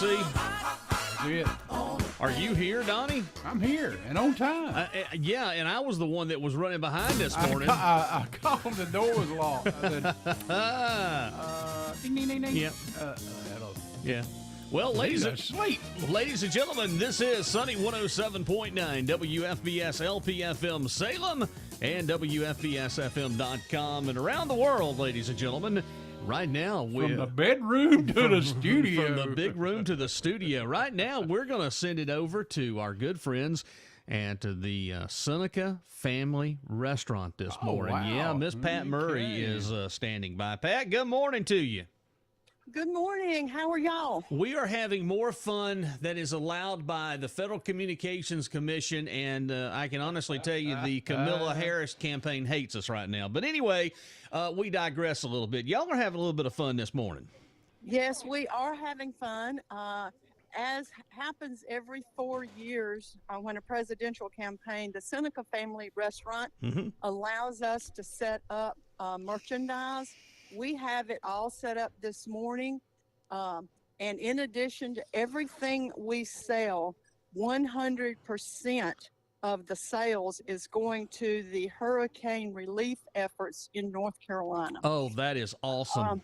see. That's it. Are you here, Donnie? I'm here and on time. Yeah, and I was the one that was running behind this morning. I called, the door was locked. I said, ding, ding, ding, ding. Yeah. Hello. Yeah. Well, He's asleep. ladies and gentlemen, this is Sunny 107.9 WFBS LPFM Salem and WFBSFM.com and around the world, ladies and gentlemen. Right now, From the bedroom to the studio. From the big room to the studio. Right now, we're going to send it over to our good friends and to the Seneca Family Restaurant this morning. Wow. Yeah, Miss Pat Murray is standing by. Pat, good morning to you. Good morning. How are y'all? We are having more fun that is allowed by the Federal Communications Commission, and I can honestly tell you the Camilla Harris campaign hates us right now. But anyway, we digress a little bit. Y'all are having a little bit of fun this morning. Yes, we are having fun. As happens every 4 years when a presidential campaign, the Seneca Family Restaurant allows us to set up merchandise. We have it all set up this morning. And in addition to everything we sell, 100% of the sales is going to the hurricane relief efforts in North Carolina. Oh, that is awesome.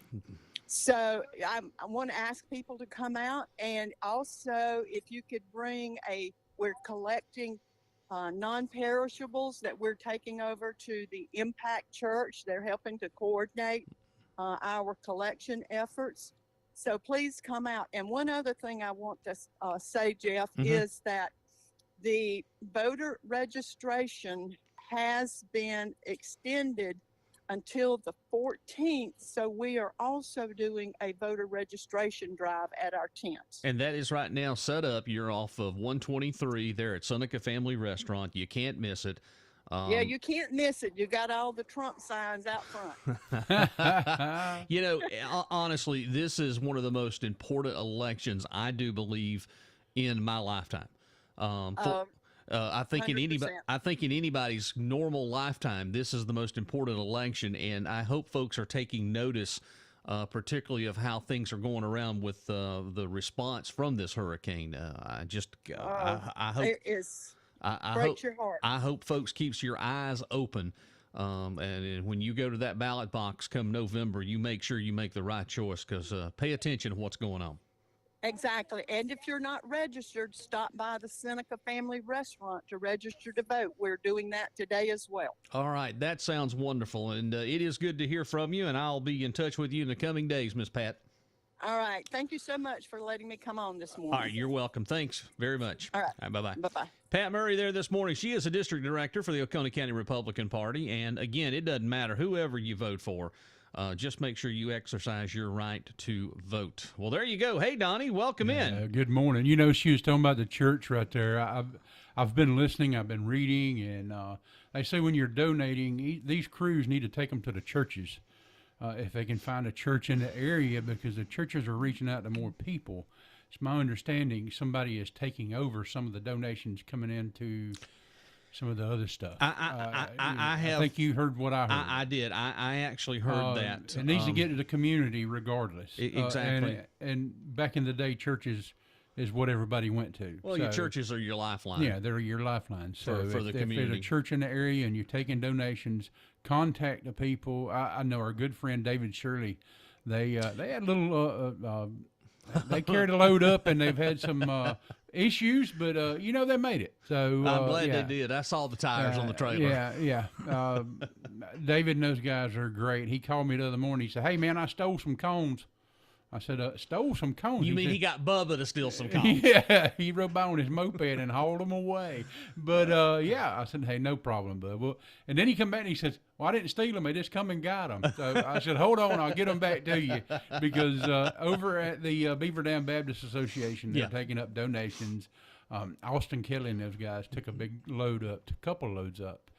So I want to ask people to come out, and also if you could bring we're collecting non-perishables that we're taking over to the Impact Church. They're helping to coordinate our collection efforts. So please come out. And one other thing I want to say, Jeff, is that the voter registration has been extended until the 14th. So we are also doing a voter registration drive at our tents. And that is right now set up. You're off of 123 there at Seneca Family Restaurant. You can't miss it. Yeah, you can't miss it. You got all the Trump signs out front. You know, honestly, this is one of the most important elections, I do believe, in my lifetime. I think in anybody's normal lifetime, this is the most important election, and I hope folks are taking notice, particularly of how things are going around with the response from this hurricane. I hope it is. Breaks your heart. I hope folks keeps your eyes open, and when you go to that ballot box come November, you make sure you make the right choice, because pay attention to what's going on. Exactly. And if you're not registered, stop by the Seneca Family Restaurant to register to vote. We're doing that today as well. All right. That sounds wonderful. And it is good to hear from you, and I'll be in touch with you in the coming days, Miss Pat. All right. Thank you so much for letting me come on this morning. All right. You're welcome. Thanks very much. All right. Bye-bye. Bye-bye. Pat Murray there this morning. She is a district director for the Oconee County Republican Party. And, again, it doesn't matter whoever you vote for. Just make sure you exercise your right to vote. Well, there you go. Hey, Donnie, welcome in. Good morning. You know, she was talking about the church right there. I've been listening. I've been reading. And they say when you're donating, these crews need to take them to the churches. If they can find a church in the area, because the churches are reaching out to more people. It's my understanding somebody is taking over some of the donations coming into some of the other stuff. I think you heard what I heard. I did. I actually heard that. It needs to get to the community regardless. Exactly. And back in the day, churches is what everybody went to. Well, your churches are your lifeline. Yeah, they're your lifeline. So for the if community. there's a church in the area and you're taking donations, contact the people. I know our good friend David Shirley. They had a little. They carried a load up, and they've had some issues, but they made it. So I'm glad they did. I saw the tires on the trailer. Yeah. David and those guys are great. He called me the other morning. He said, "Hey man, I stole some cones." I said, "Stole some cones?" You mean he got Bubba to steal some cones? Yeah, he rode by on his moped and hauled them away. But I said, "Hey, no problem, bud." Well, and then he come back and he says, "Well, I didn't steal them. I just come and got them." So I said, "Hold on, I'll get them back to you," because over at the Beaver Dam Baptist Association, they're taking up donations. Austin Kelly and those guys took a big load up, a couple loads up.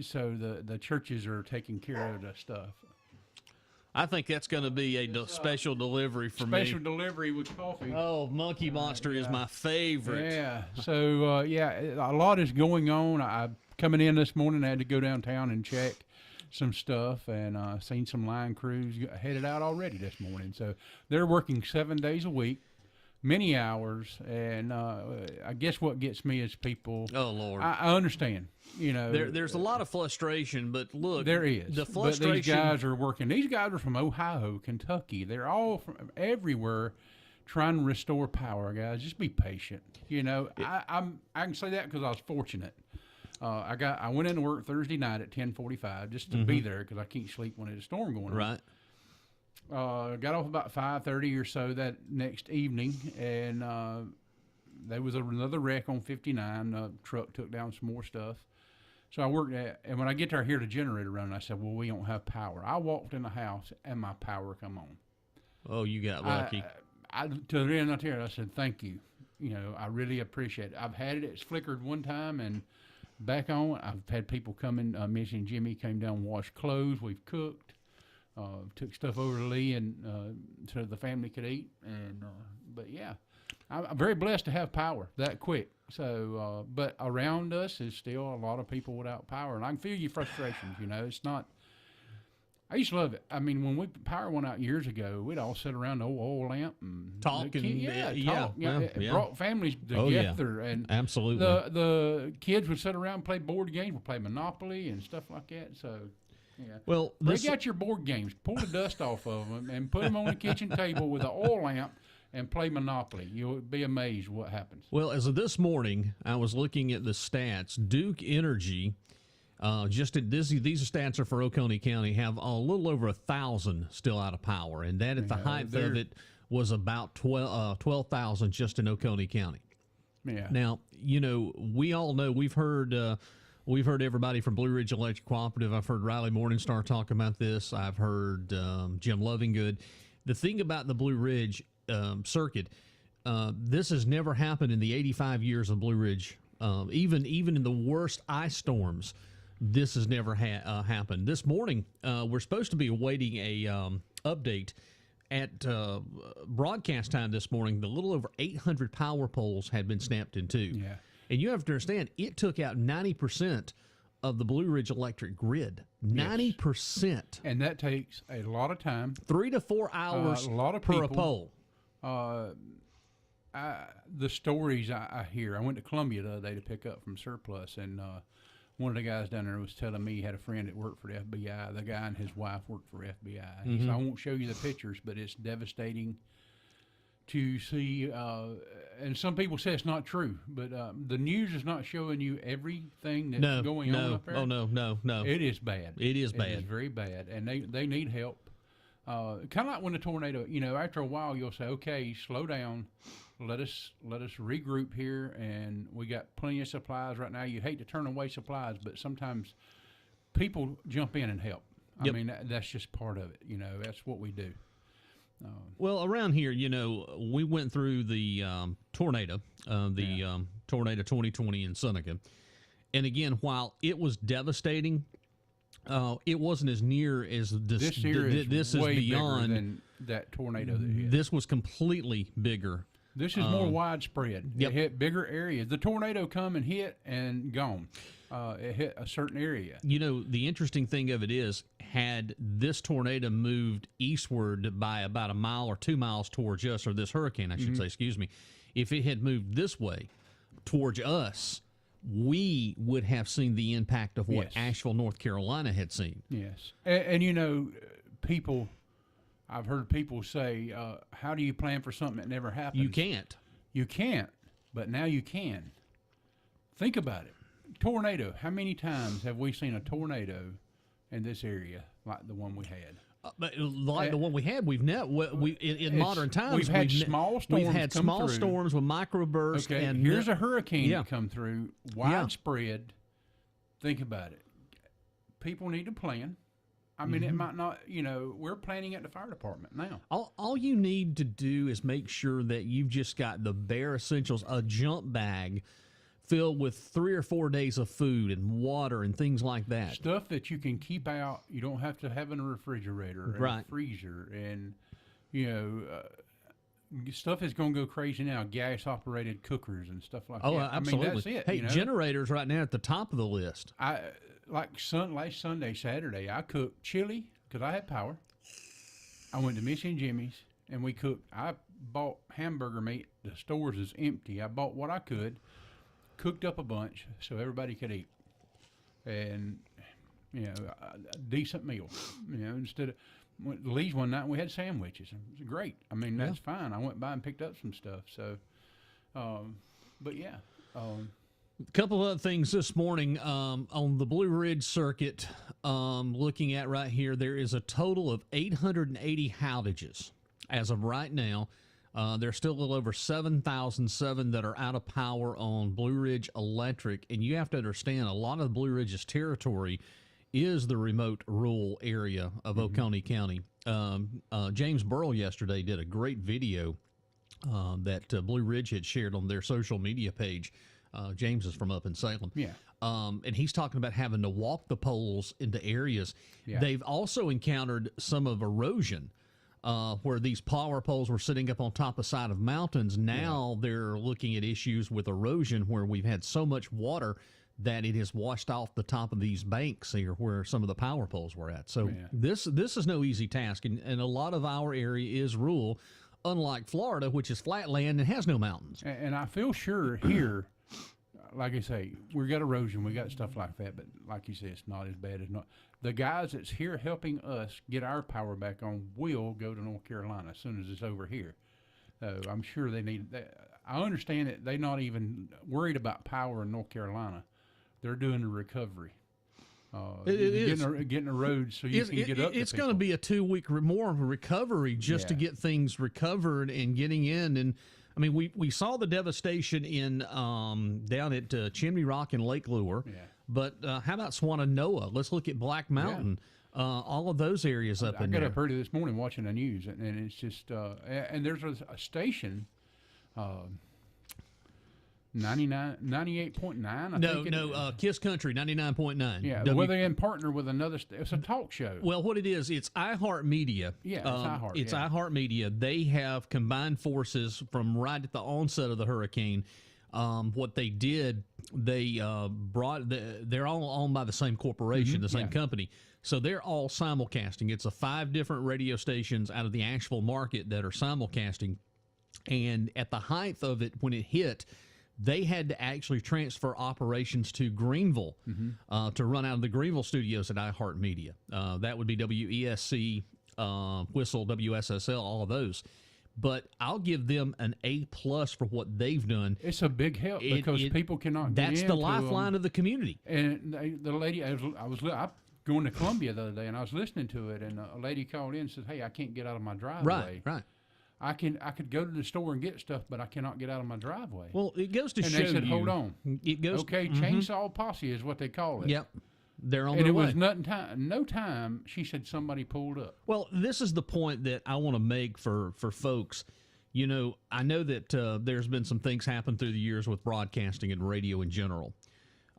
So the churches are taking care of the stuff. I think that's going to be a special delivery for me. Special delivery with coffee. Oh, Monkey Monster is my favorite. Yeah. So, a lot is going on. I'm coming in this morning. I had to go downtown and check some stuff, and seen some line crews headed out already this morning. So they're working 7 days a week. many hours, and I guess what gets me is people. Oh Lord, I understand. You know, there's a lot of frustration, but look, there is. The frustration. But these guys are working. These guys are from Ohio, Kentucky. They're all from everywhere, trying to restore power. Guys, just be patient. You know, I can say that because I was fortunate. I went into work Thursday night at 10:45 just to be there because I can't sleep when there's a storm going on. Right. Got off about 5:30 or so that next evening, and there was another wreck on 59. The truck took down some more stuff. So I worked and when I get there, I hear the generator running. I said, well, we don't have power. I walked in the house, and my power come on. Oh, you got lucky. To the end of the I said, thank you. You know, I really appreciate it. I've had it. It's flickered one time, and back on. I've had people come in. Missy and Jimmy came down, washed clothes. We've cooked. Took stuff over to Lee and so the family could eat. And but yeah, I'm very blessed to have power that quick. So, but around us is still a lot of people without power, and I can feel your frustrations. You know, it's not. I used to love it. I mean, when power went out years ago, we'd all sit around the old oil lamp and talk. It brought families together, and absolutely the kids would sit around and play board games. We'd play Monopoly and stuff like that. So. Yeah. Well, break out your board games, pull the dust off of them, and put them on the kitchen table with an oil lamp and play Monopoly. You'll be amazed what happens. Well, as of this morning, I was looking at the stats. Duke Energy, these stats are for Oconee County, have a little over 1,000 still out of power, and that at the height of it was about 12,000 just in Oconee County. Yeah. Now, you know, we all know we've heard everybody from Blue Ridge Electric Cooperative. I've heard Riley Morningstar talk about this. I've heard Jim Lovingood. The thing about the Blue Ridge circuit, this has never happened in the 85 years of Blue Ridge. Even in the worst ice storms, this has never happened. This morning, we're supposed to be awaiting a update at broadcast time this morning. The little over 800 power poles had been snapped in two. Yeah. And you have to understand, it took out 90% of the Blue Ridge electric grid. 90%. And that takes a lot of time. 3 to 4 hours a lot of per people, pole. The stories I hear, I went to Columbia the other day to pick up from Surplus, and one of the guys down there was telling me he had a friend that worked for the FBI. The guy and his wife worked for FBI. He said, I won't show you the pictures, but it's devastating to see, and some people say it's not true, but the news is not showing you everything that's going on up there. Oh, no. It is bad. It is bad. It is very bad, and they need help. Kind of like when the tornado, you know, after a while you'll say, okay, slow down, let us regroup here, and we got plenty of supplies right now. You hate to turn away supplies, but sometimes people jump in and help. I mean, that's just part of it. You know, that's what we do. Well, around here, you know, we went through the tornado, tornado 2020 in Seneca. And again, while it was devastating, it wasn't as near as this year. This is way beyond bigger than that tornado that hit. This was completely bigger. This is more widespread. Yep. It hit bigger areas. The tornado come and hit and gone. It hit a certain area. You know, the interesting thing of it is, had this tornado moved eastward by about a mile or 2 miles towards us, or this hurricane, I should say, excuse me, if it had moved this way towards us, we would have seen the impact of what Asheville, North Carolina had seen. Yes. And you know, I've heard people say, how do you plan for something that never happens? You can't. You can't, but now you can. Think about it. Tornado. How many times have we seen a tornado in this area like the one we had? But like the one we had, in modern times we've had small storms. We've had small storms with microbursts. Okay, and here's a hurricane that come through, widespread. Think about it. People need to plan. I mean, it might not. You know, we're planning at the fire department now. All you need to do is make sure that you've just got the bare essentials, a jump bag filled with 3 or 4 days of food and water and things like that. Stuff that you can keep out. You don't have to have in a refrigerator and a freezer. And, you know, stuff is going to go crazy now. Gas-operated cookers and stuff like that. Oh, absolutely. I mean, that's it. Hey, you know? Generators right now at the top of the list. Last Sunday, Saturday, I cooked chili because I had power. I went to Missy and Jimmy's, and we cooked. I bought hamburger meat. The stores is empty. I bought what I could, cooked up a bunch so everybody could eat, and a decent meal. Instead of Lee's one night we had sandwiches. It was great. I mean, that's fine. I went by and picked up some stuff. So, but yeah. A couple of other things this morning on the Blue Ridge circuit. Looking at right here, there is a total of 880 outages as of right now. There's still a little over 7,007 that are out of power on Blue Ridge Electric, and you have to understand a lot of Blue Ridge's territory is the remote rural area of Oconee County. James Burrell yesterday did a great video that Blue Ridge had shared on their social media page. James is from up in Salem. Yeah. And he's talking about having to walk the poles into areas. Yeah. They've also encountered some of erosion where these power poles were sitting up on top of side of mountains. Now they're looking at issues with erosion where we've had so much water that it has washed off the top of these banks here where some of the power poles were at. So this is no easy task. And a lot of our area is rural, unlike Florida, which is flat land and has no mountains. And I feel sure here, like I say, we got erosion, we got stuff like that, but like you said, it's not as bad as not. The guys that's here helping us get our power back on will go to North Carolina as soon as it's over here. I'm sure they need that. I understand that they're not even worried about power in North Carolina. They're doing the recovery. Getting the roads so you can get up. It's going to be a 2-week more of a recovery just to get things recovered and getting in. And I mean, we saw the devastation in down at Chimney Rock and Lake Lure. Yeah. But how about Swannanoa? Let's look at Black Mountain. Yeah. All of those areas up in there. I got up early this morning watching the news, and it's just and there's a station. 98.9. Kiss Country 99.9. Yeah, where they in partner with another. It's a talk show. Well, what it is, it's iHeartMedia. Yeah, it's iHeart. It's iHeartMedia. They have combined forces from right at the onset of the hurricane. What they did, they they're all owned by the same corporation, the same company. So they're all simulcasting. It's 5 different radio stations out of the Asheville market that are simulcasting. And at the height of it, when it hit, they had to actually transfer operations to Greenville to run out of the Greenville studios at iHeartMedia. That would be WESC, Whistle, WSSL, all of those. But I'll give them an A+ for what they've done. It's a big help because people cannot get That's the lifeline of the community. And the lady, I was going to Columbia the other day, and I was listening to it, and a lady called in and said, "Hey, I can't get out of my driveway." Right. I could go to the store and get stuff, but I cannot get out of my driveway. Well, it goes to show you. And they said, "Hold on." It goes. Okay, chainsaw posse is what they call it. Yep. They're on and their it way. was no time. She said somebody pulled up. Well, this is the point that I want to make for folks. You know, I know that there's been some things happen through the years with broadcasting and radio in general.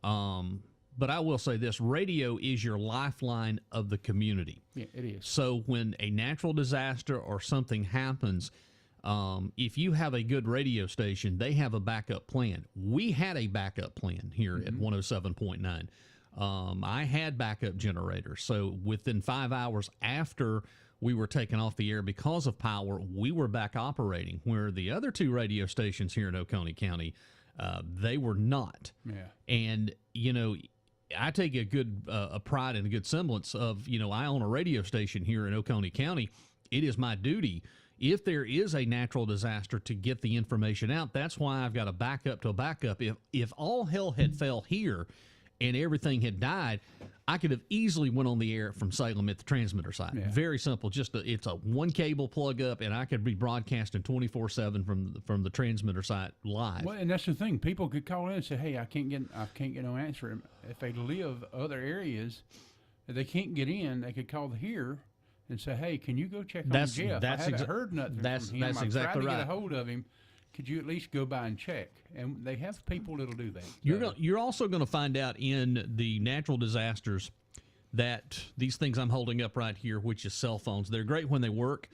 But I will say this, radio is your lifeline of the community. Yeah, it is. So when a natural disaster or something happens, if you have a good radio station, they have a backup plan. We had a backup plan here at 107.9. I had backup generators. So within 5 hours after we were taken off the air because of power, we were back operating, where the other 2 radio stations here in Oconee County, they were not. Yeah. And, you know, I take a good a pride and a good semblance of, you know, I own a radio station here in Oconee County. It is my duty, if there is a natural disaster, to get the information out. That's why I've got a backup to a backup. If all hell had fell here and everything had died, I could have easily went on the air from Salem at the transmitter site. Yeah. Very simple. It's a one cable plug up, and I could be broadcasting 24/7 from the transmitter site live. Well, and that's the thing. People could call in and say, "Hey, I can't get no answer." If they live other areas, if they can't get in, they could call here and say, "Hey, can you go check on Jeff? I haven't heard nothing from him. That's exactly I tried to right. get a hold of him. Could you at least go by and check?" And they have people that'll do that. You're also going to find out in the natural disasters that these things I'm holding up right here, which is cell phones, they're great when they work,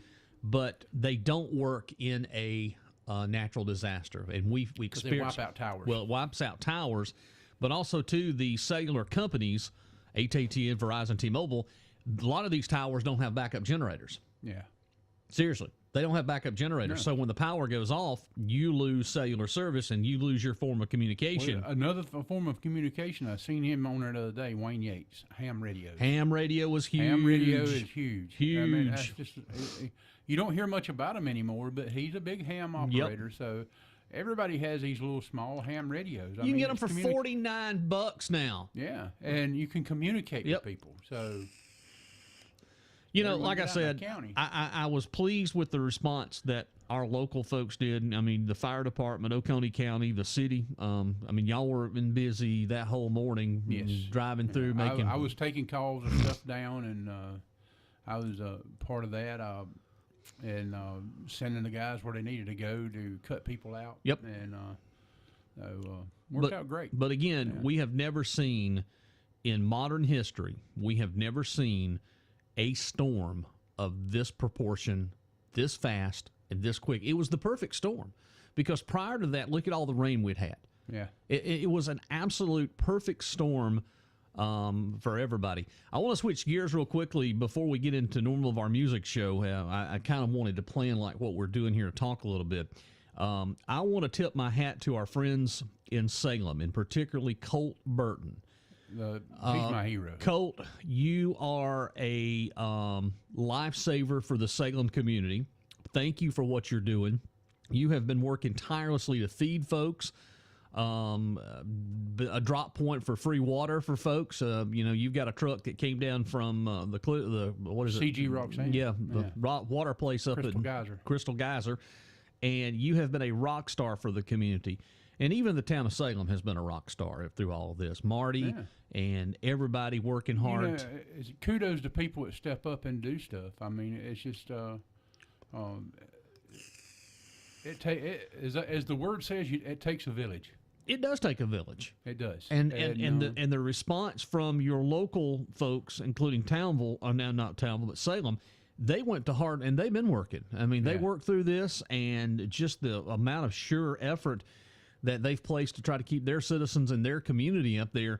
but they don't work in a natural disaster. And we experience they wipe out towers. Well, it wipes out towers, but also too the cellular companies, AT&T, Verizon, T-Mobile. A lot of these towers don't have backup generators. Yeah. Seriously, They don't have backup generators. No. So when the power goes off, you lose cellular service and you lose your form of communication. Well, another form of communication, I seen him on there the other day, Wayne Yates, ham radio. Ham radio was huge. Ham radio is huge. Huge. I mean, that's just, you don't hear much about him anymore, but he's a big ham operator. Yep. So everybody has these little small ham radios. You can get them for $49 now. Yeah, and you can communicate with people. So... You know, like I said, I was pleased with the response that our local folks did. I mean, the fire department, Oconee County, the city. I mean, y'all were been busy that whole morning, driving through, making. I was taking calls and stuff down, and I was part of that, and sending the guys where they needed to go to cut people out. Yep. And worked out great. But again, we have never seen in modern history. We have never seen a storm of this proportion, this fast, and this quick. It was the perfect storm because prior to that, look at all the rain we'd had. Yeah. It was an absolute perfect storm for everybody. I want to switch gears real quickly before we get into normal of our music show. I kind of wanted to plan like what we're doing here to talk a little bit. I want to tip my hat to our friends in Salem, and particularly Colt Burton. He's my hero. Colt, you are a lifesaver for the Salem community. Thank you for what you're doing. You have been working tirelessly to feed folks, a drop point for free water for folks. You know, you've got a truck that came down from the what is it? CG Roxanne. Yeah, the water place up at Crystal Geyser. And you have been a rock star for the community. And even the town of Salem has been a rock star through all of this. Marty and everybody working hard. You know, kudos to people that step up and do stuff. I mean, it's just as the word says, it takes a village. It does take a village. It does. And the response from your local folks, including Townville, or now not Townville, but Salem, they went to heart and they've been working. I mean, they worked through this, and just the amount of sure effort that they've placed to try to keep their citizens and their community up there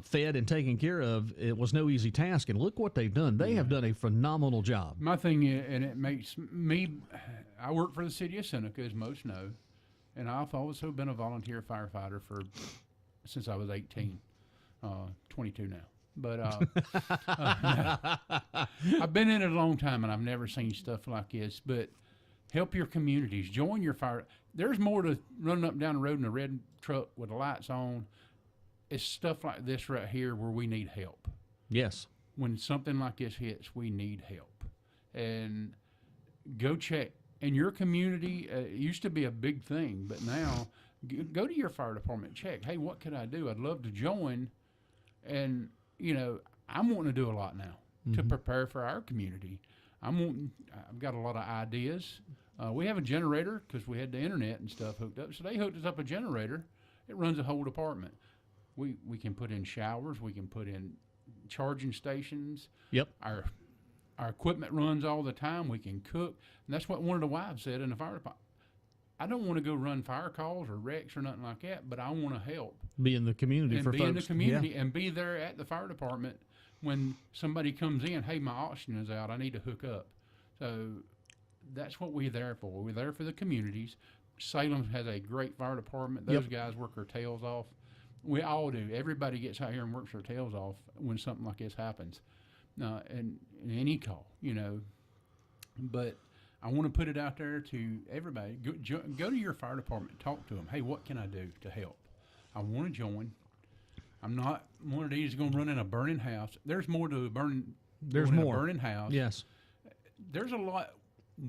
fed and taken care of, it was no easy task. And look what they've done. They have done a phenomenal job. My thing is, and it makes me, I work for the city of Seneca, as most know, and I've also been a volunteer firefighter since I was 18, 22 now. But I've been in it a long time, and I've never seen stuff like this. But help your communities. Join your fire. There's more to running up and down the road in a red truck with the lights on. It's stuff like this right here where we need help. Yes. When something like this hits, we need help. And go check. In your community, it used to be a big thing, but now go to your fire department, check. Hey, what could I do? I'd love to join. And, you know, I'm wanting to do a lot now to prepare for our community. I've got a lot of ideas. We have a generator because we had the internet and stuff hooked up. So they hooked us up a generator. It runs a whole department. We can put in showers. We can put in charging stations. Yep. Our equipment runs all the time. We can cook. And that's what one of the wives said in the fire department. I don't want to go run fire calls or wrecks or nothing like that, but I want to help. Be in the community and for be folks. In the community and be there at the fire department when somebody comes in. Hey, my oxygen is out. I need to hook up. So that's what we're there for. We're there for the communities. Salem has a great fire department. Those guys work their tails off. We all do. Everybody gets out here and works their tails off when something like this happens. And any call, you know. But I want to put it out there to everybody. Go to your fire department. Talk to them. Hey, what can I do to help? I want to join. I'm not one of these going to run in a burning house. There's more to a burning. There's more. A burning house. Yes. There's a lot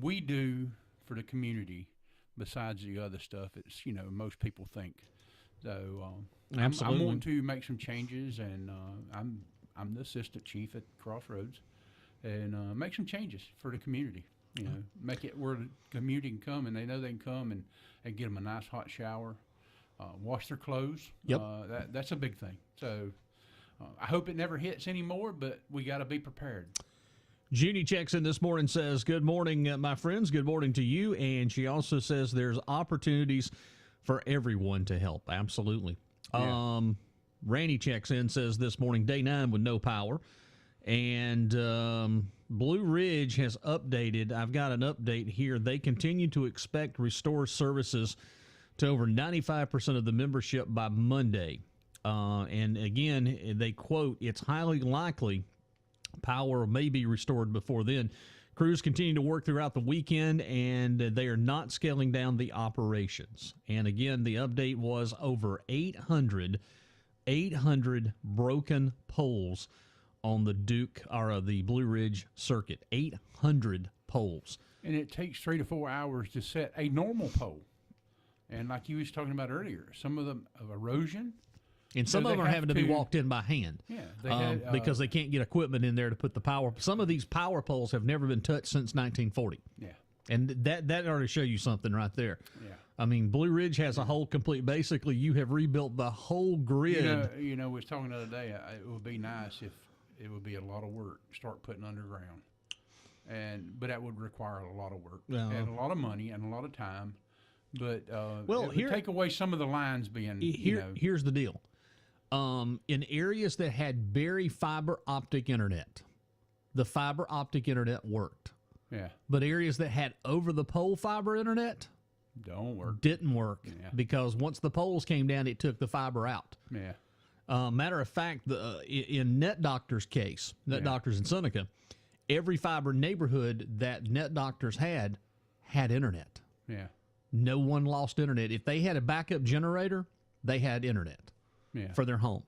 we do for the community besides the other stuff. It's, you know, most people think. So absolutely. I want to make some changes, and I'm the assistant chief at Crossroads, and make some changes for the community. You know, make it where the community can come and they know they can come and get them a nice hot shower, wash their clothes. Yep. That's a big thing. So I hope it never hits anymore, but we got to be prepared. Judy checks in this morning, says, good morning, my friends. Good morning to you. And she also says there's opportunities for everyone to help. Absolutely. Yeah. Randy checks in, says this morning, day 9 with no power. And Blue Ridge has updated. I've got an update here. They continue to expect restore services to over 95% of the membership by Monday. And again, they quote, it's highly likely power may be restored before then. Crews continue to work throughout the weekend, and they are not scaling down the operations. And again, the update was over 800 broken poles on the the Blue Ridge circuit. 800 poles. And it takes 3 to 4 hours to set a normal pole. And like you was talking about earlier, some of them of erosion. And some of them are having to be walked in by hand. Yeah. Because they can't get equipment in there to put the power. Some of these power poles have never been touched since 1940. Yeah. And that ought to show you something right there. Yeah. I mean, Blue Ridge has a whole complete, basically you have rebuilt the whole grid. We was talking the other day, it would be nice if it would be a lot of work, start putting underground. But that would require a lot of work and a lot of money and a lot of time. But it would take away some of the lines being, Here's the deal. In areas that had very fiber optic internet, the fiber optic internet worked. Yeah. But areas that had over-the-pole fiber internet didn't work because once the poles came down, it took the fiber out. Yeah. Matter of fact, in Net Doctor's case, Net Doctors in Seneca, every fiber neighborhood that Net Doctors had internet. Yeah. No one lost internet. If they had a backup generator, they had internet. For their home,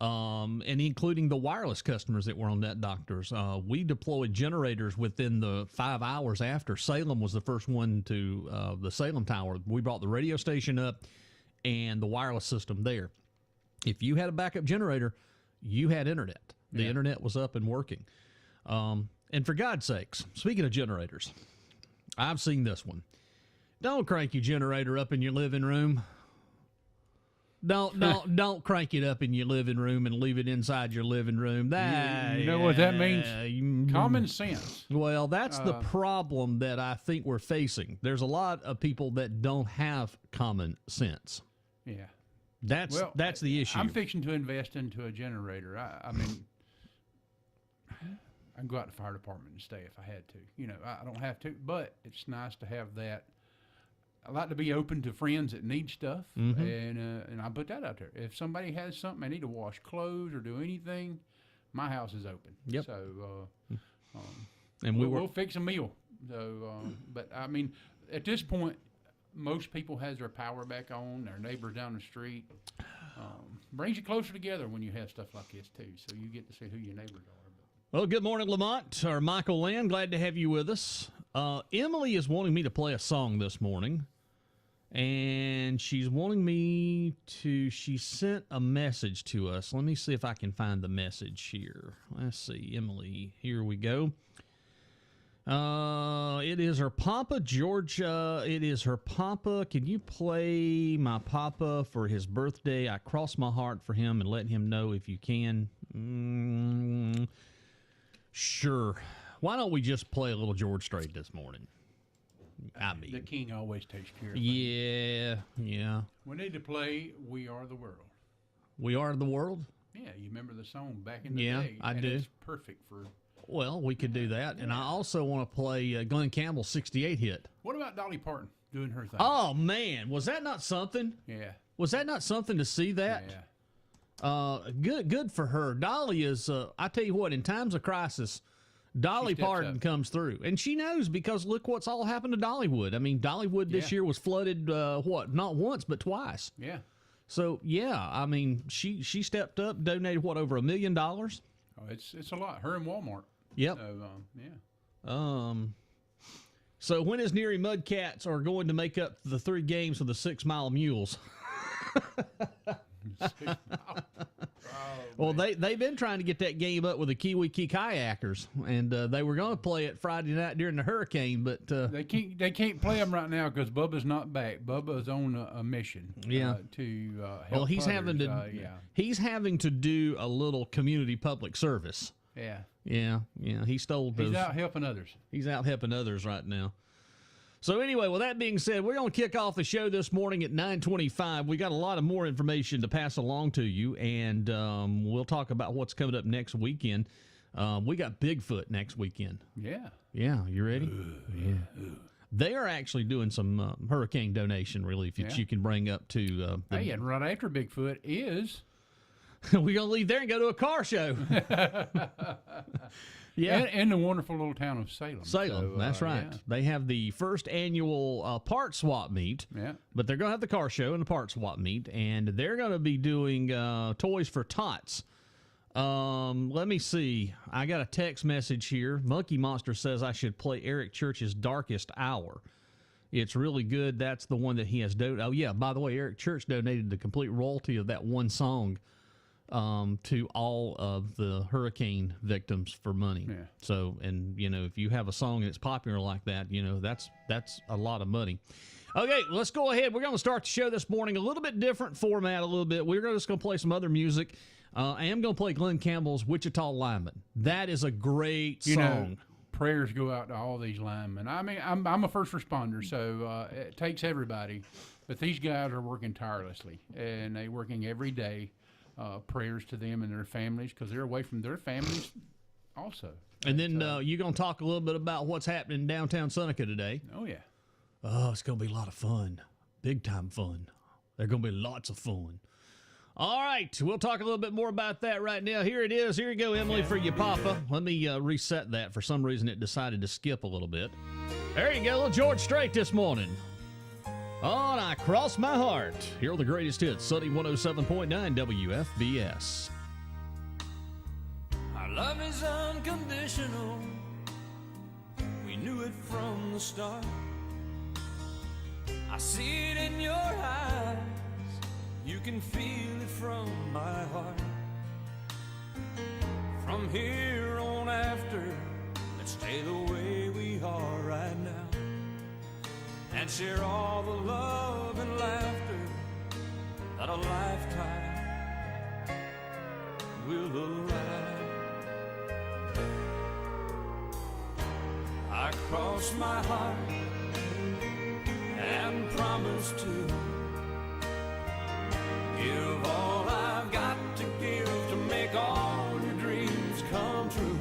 and including the wireless customers that were on Net Doctors. We deployed generators within the 5 hours after. Salem was the first one to the Salem Tower. We brought the radio station up and the wireless system there. If you had a backup generator, you had internet. The internet was up and working. And for God's sakes, speaking of generators, I've seen this one. Don't crank your generator up in your living room. Don't crank it up in your living room and leave it inside your living room. You know what that means? Common sense. Well, that's the problem that I think we're facing. There's a lot of people that don't have common sense. Yeah. That's the issue. I'm fixing to invest into a generator. I mean, I can go out to the fire department and stay if I had to. I don't have to, but it's nice to have that. I like to be open to friends that need stuff, and I put that out there. If somebody has something, they need to wash clothes or do anything, my house is open. Yep. So, and we'll fix a meal. So, but I mean, at this point, most people has their power back on. Their neighbors down the street brings you closer together when you have stuff like this too. So you get to see who your neighbors are. Well, good morning, Lamont, or Michael Land. Glad to have you with us. Emily is wanting me to play a song this morning, and she's wanting me to, she sent a message to us. Let me see if I can find the message here. Let's see, Emily, here we go. It is her Papa, Georgia. It is her Papa. Can you play my Papa for his birthday? I cross my heart for him and let him know if you can. Sure. Why don't we just play a little George Strait this morning? I mean, the king always takes care of things. Yeah. We need to play We Are the World. We Are the World? Yeah, you remember the song back in the day? Yeah, I do. It's perfect for... Well, we could do that. Yeah. And I also want to play Glenn Campbell's 68 hit. What about Dolly Parton doing her thing? Oh, man. Was that not something? Yeah. Was that not something to see that? Yeah. Good for her. Dolly is, I tell you what, in times of crisis, Dolly Parton comes through. And she knows, because look what's all happened to Dollywood. I mean, Dollywood this year was flooded, not once, but twice. Yeah. So, yeah, I mean, she stepped up, donated, over $1 million? Oh, it's a lot. Her and Walmart. Yep. So, So when his Neary Mudcats are going to make up the 3 games of the 6 Mile Mules? Well, they've been trying to get that game up with the Kiwi Key kayakers, and they were going to play it Friday night during the hurricane, but they can't play them right now because Bubba's not back. Bubba's on a mission. To help. Well, he's others. He's having to do a little community public service. Yeah. He stole those. He's out helping others. He's out helping others right now. So anyway, with that being said, we're going to kick off the show this morning at 9:25. We got a lot of more information to pass along to you, and we'll talk about what's coming up next weekend. We got Bigfoot next weekend. Yeah. Yeah, you ready? Yeah. They are actually doing some hurricane donation relief that you can bring up to. Hey, and right after Bigfoot is. We're going to leave there and go to a car show. Yeah. In the wonderful little town of Salem. Salem, that's right. Yeah. They have the first annual part swap meet. Yeah. But they're going to have the car show and the part swap meet, and they're going to be doing Toys for Tots. Let me see. I got a text message here. Monkey Monster says I should play Eric Church's Darkest Hour. It's really good. That's the one that he has donated. Oh, yeah, by the way, Eric Church donated the complete royalty of that one song to all of the hurricane victims for money. Yeah. So, and, if you have a song that's popular like that, that's a lot of money. Okay, let's go ahead. We're going to start the show this morning. A little bit different format a little bit. We're just going to play some other music. I am going to play Glenn Campbell's Wichita Lineman. That is a great song. Prayers go out to all these linemen. I mean, I'm a first responder, so it takes everybody. But these guys are working tirelessly, and they're working every day. Prayers to them and their families, because they're away from their families also. And then you're going to talk a little bit about what's happening in downtown Seneca today. Oh, yeah. Oh, it's going to be a lot of fun. Big time fun. There's going to be lots of fun. All right, we'll talk a little bit more about that right now. Here it is. Here you go, Emily, for you, Papa. Let me reset that. For some reason, it decided to skip a little bit. There you go, little George Strait this morning. On I Cross My Heart. Here are the greatest hits, Sunny 107.9 WFBS. Our love is unconditional. We knew it from the start. I see it in your eyes. You can feel it from my heart. From here on after, let's stay the way we are right now. And share all the love and laughter that a lifetime will allow. I cross my heart and promise to give all I've got to give to make all your dreams come true.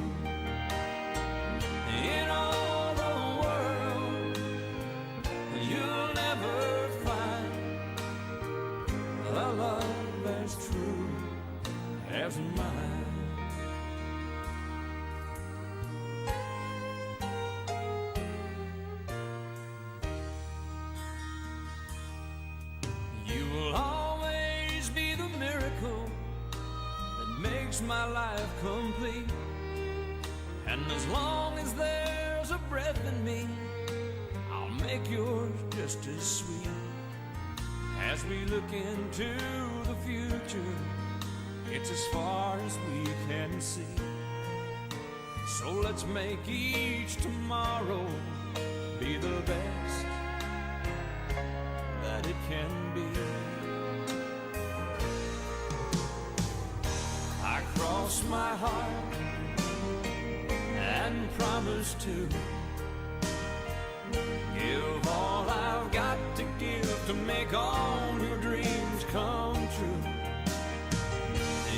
In all the world, you'll never find a love as true as mine. You will always be the miracle that makes my life complete. And as long as there's a breath in me, I'll make yours just as sweet. As we look into the future, it's as far as we can see. So let's make each tomorrow be the best that it can be. I cross my heart and promise to give all I've got to give to make all your dreams come true.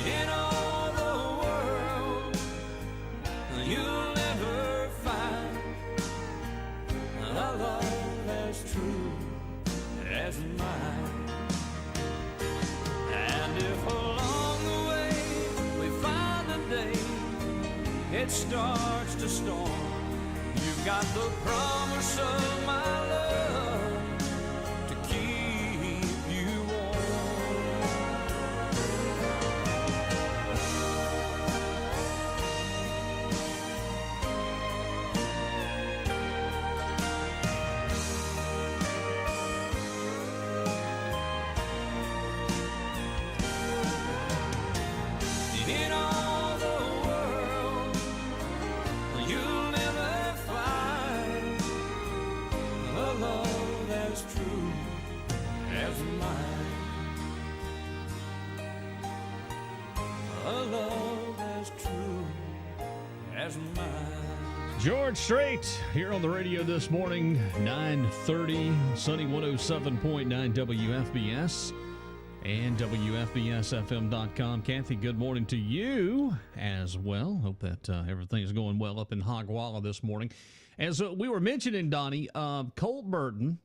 In all the world, you'll never find a love as true as mine. And if along the way we find a day it starts to storm, you've got the promise of my love to keep you warm. In all the world, you'll never find a love as true as mine. A love as true as mine. George Strait here on the radio this morning, 9:30, Sunny 107.9 WFBS. and WFBSFM.com. Kathy, good morning to you as well. Hope that everything is going well up in Hogwalla this morning. As we were mentioning, Donnie, Colt Burton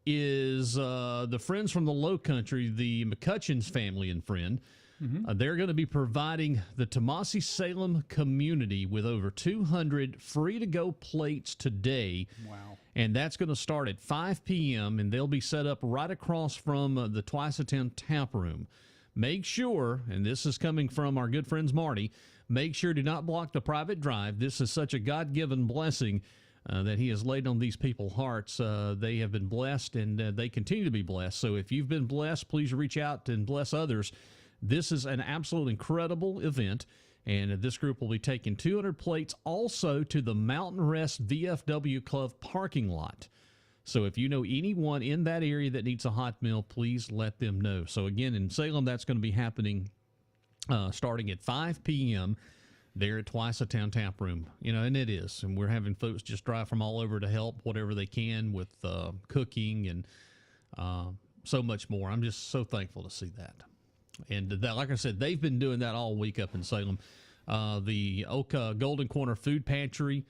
is the Friends from the Low Country, the McCutcheon's family and friend. They're going to be providing the Tomasi Salem community with over 200 free-to-go plates today. Wow. And that's going to start at 5 p.m., and they'll be set up right across from the Twice a Town tap room. Make sure, and this is coming from our good friends Marty, make sure do not block the private drive. This is such a God-given blessing that he has laid on these people's hearts. They have been blessed, and they continue to be blessed. So if you've been blessed, please reach out and bless others. This is an absolute incredible event, and this group will be taking 200 plates also to the Mountain Rest VFW Club parking lot. So if you know anyone in that area that needs a hot meal, please let them know. So again, in Salem, that's going to be happening starting at 5 p.m. there at Twice a Town Tap Room. You know, and it is. And we're having folks just drive from all over to help whatever they can with cooking and so much more. I'm just so thankful to see that. And that, like I said, they've been doing that all week up in Salem. The Oka Golden Corner Food Pantry,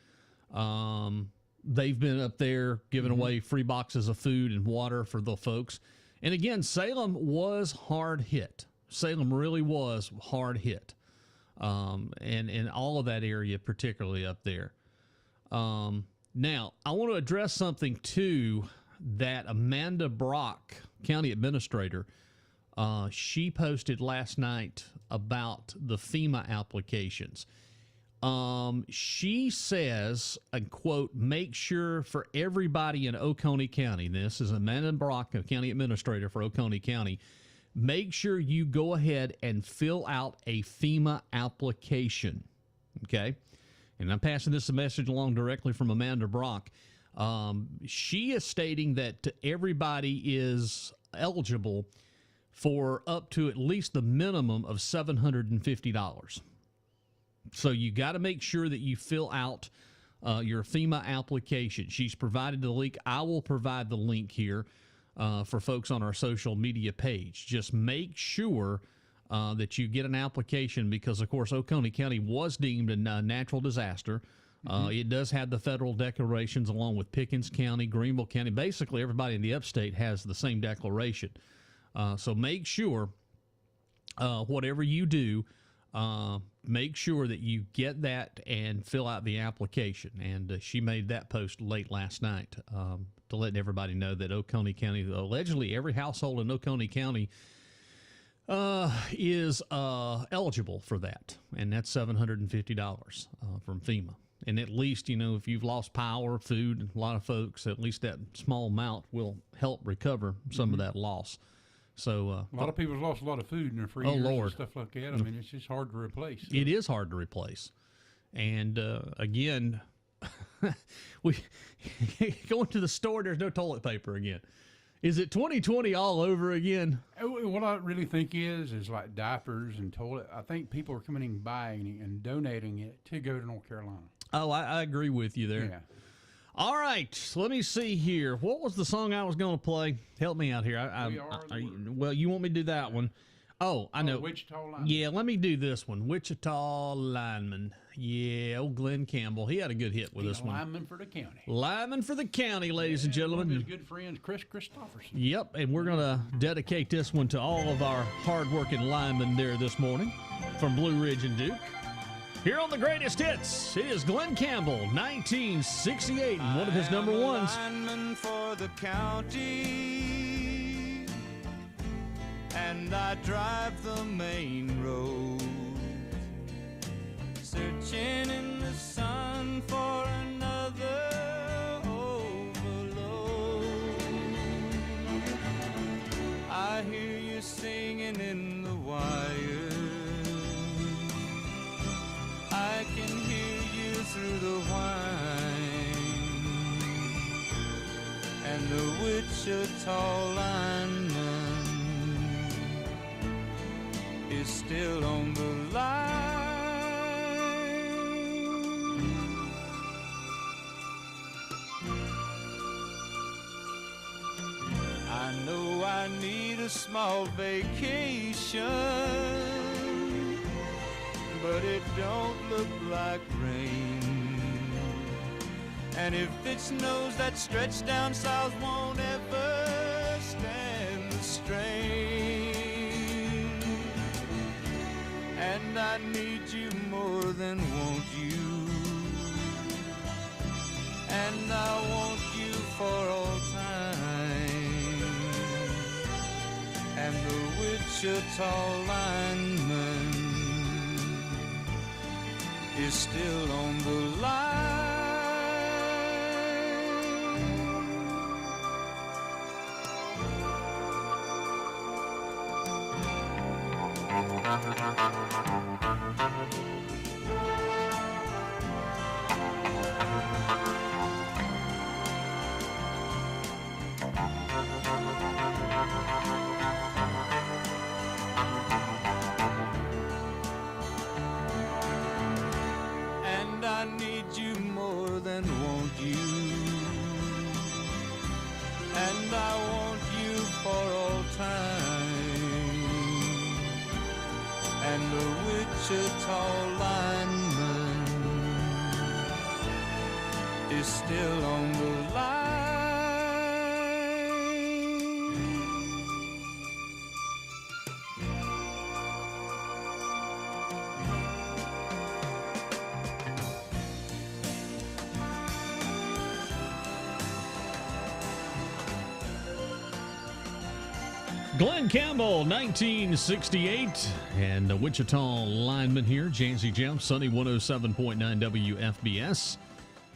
they've been up there giving away free boxes of food and water for the folks. And again, Salem was hard hit. Salem really was hard hit. And all of that area, particularly up there. Now, I want to address something, too, that Amanda Brock, county administrator, she posted last night about the FEMA applications. She says, and quote, make sure for everybody in Oconee County, this is Amanda Brock, a county administrator for Oconee County, make sure you go ahead and fill out a FEMA application, okay? And I'm passing this message along directly from Amanda Brock. She is stating that everybody is eligible for up to at least the minimum of $750. So you got to make sure that you fill out your FEMA application. She's provided the link. I will provide the link here for folks on our social media page. Just make sure that you get an application because, of course, Oconee County was deemed a natural disaster. It does have the federal declarations along with Pickens County, Greenville County. Basically, everybody in the upstate has the same declaration. So make sure, whatever you do, make sure that you get that and fill out the application. And she made that post late last night to let everybody know that Oconee County, allegedly every household in Oconee County is eligible for that. And that's $750 from FEMA. And at least, you know, if you've lost power, food, a lot of folks, at least that small amount will help recover some of that loss. So a lot of people have lost a lot of food in their freezers and stuff like that. I mean, it's just hard to replace. So. It is hard to replace. And again, we going to the store, there's no toilet paper again. Is it 2020 all over again? What I really think is like diapers and toilet. I think people are coming in and buying and donating it to go to North Carolina. Oh, I agree with you there. Yeah. All right, let me see here. What was the song I was going to play? Help me out here. Well, you want me to do that one? Oh, I know. Wichita Lineman. Yeah, let me do this one. Wichita Lineman. Yeah, old Glenn Campbell. He had a good hit with this one. Lineman for the county. Lineman for the county, ladies and gentlemen. One of his good friends, Chris Christopherson. Yep, and we're going to dedicate this one to all of our hard-working linemen there this morning from Blue Ridge and Duke. Here on the Greatest Hits, it is Glenn Campbell, 1968, and one of his number ones. Lineman for the county, and I drive the main road, searching in the sun for another overload. I hear you singing in the wire, I can hear you through the whine, and the Wichita lineman is still on the line. I know I need a small called vacation, but it don't look like rain. And if it snows, that stretch down south won't ever stand the strain. And I need you more than want you, and I want you for all time. And the Wichita lineman is still on the line. And I need you more than want you, and I want you for all time. And the Wichita lineman is still on the line. Glenn Campbell, 1968, and the Wichita lineman here, Jazzy Jeff, Sunny 107.9 WFBS,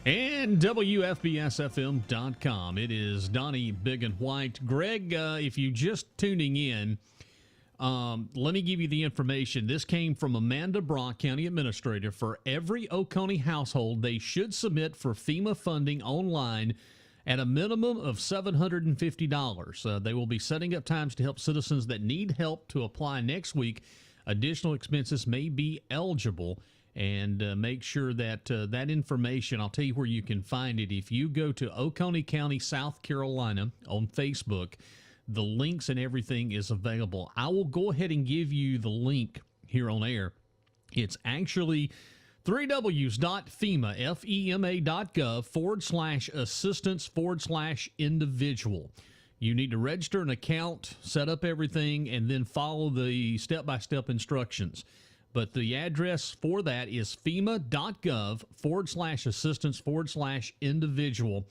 and WFBSFM.com. It is Donnie, Bigun, White. Greg, if you just tuning in, let me give you the information. This came from Amanda Brock, County Administrator. For every Oconee household, they should submit for FEMA funding online at a minimum of $750. They will be setting up times to help citizens that need help to apply next week. Additional expenses may be eligible, and make sure that that information, I'll tell you where you can find it. If you go to Oconee County, South Carolina on Facebook, the links and everything is available. I will go ahead and give you the link here on air. It's actually FEMA.gov/assistance/individual. You need to register an account, set up everything, and then follow the step-by-step instructions. But the address for that is FEMA.gov/assistance/individual.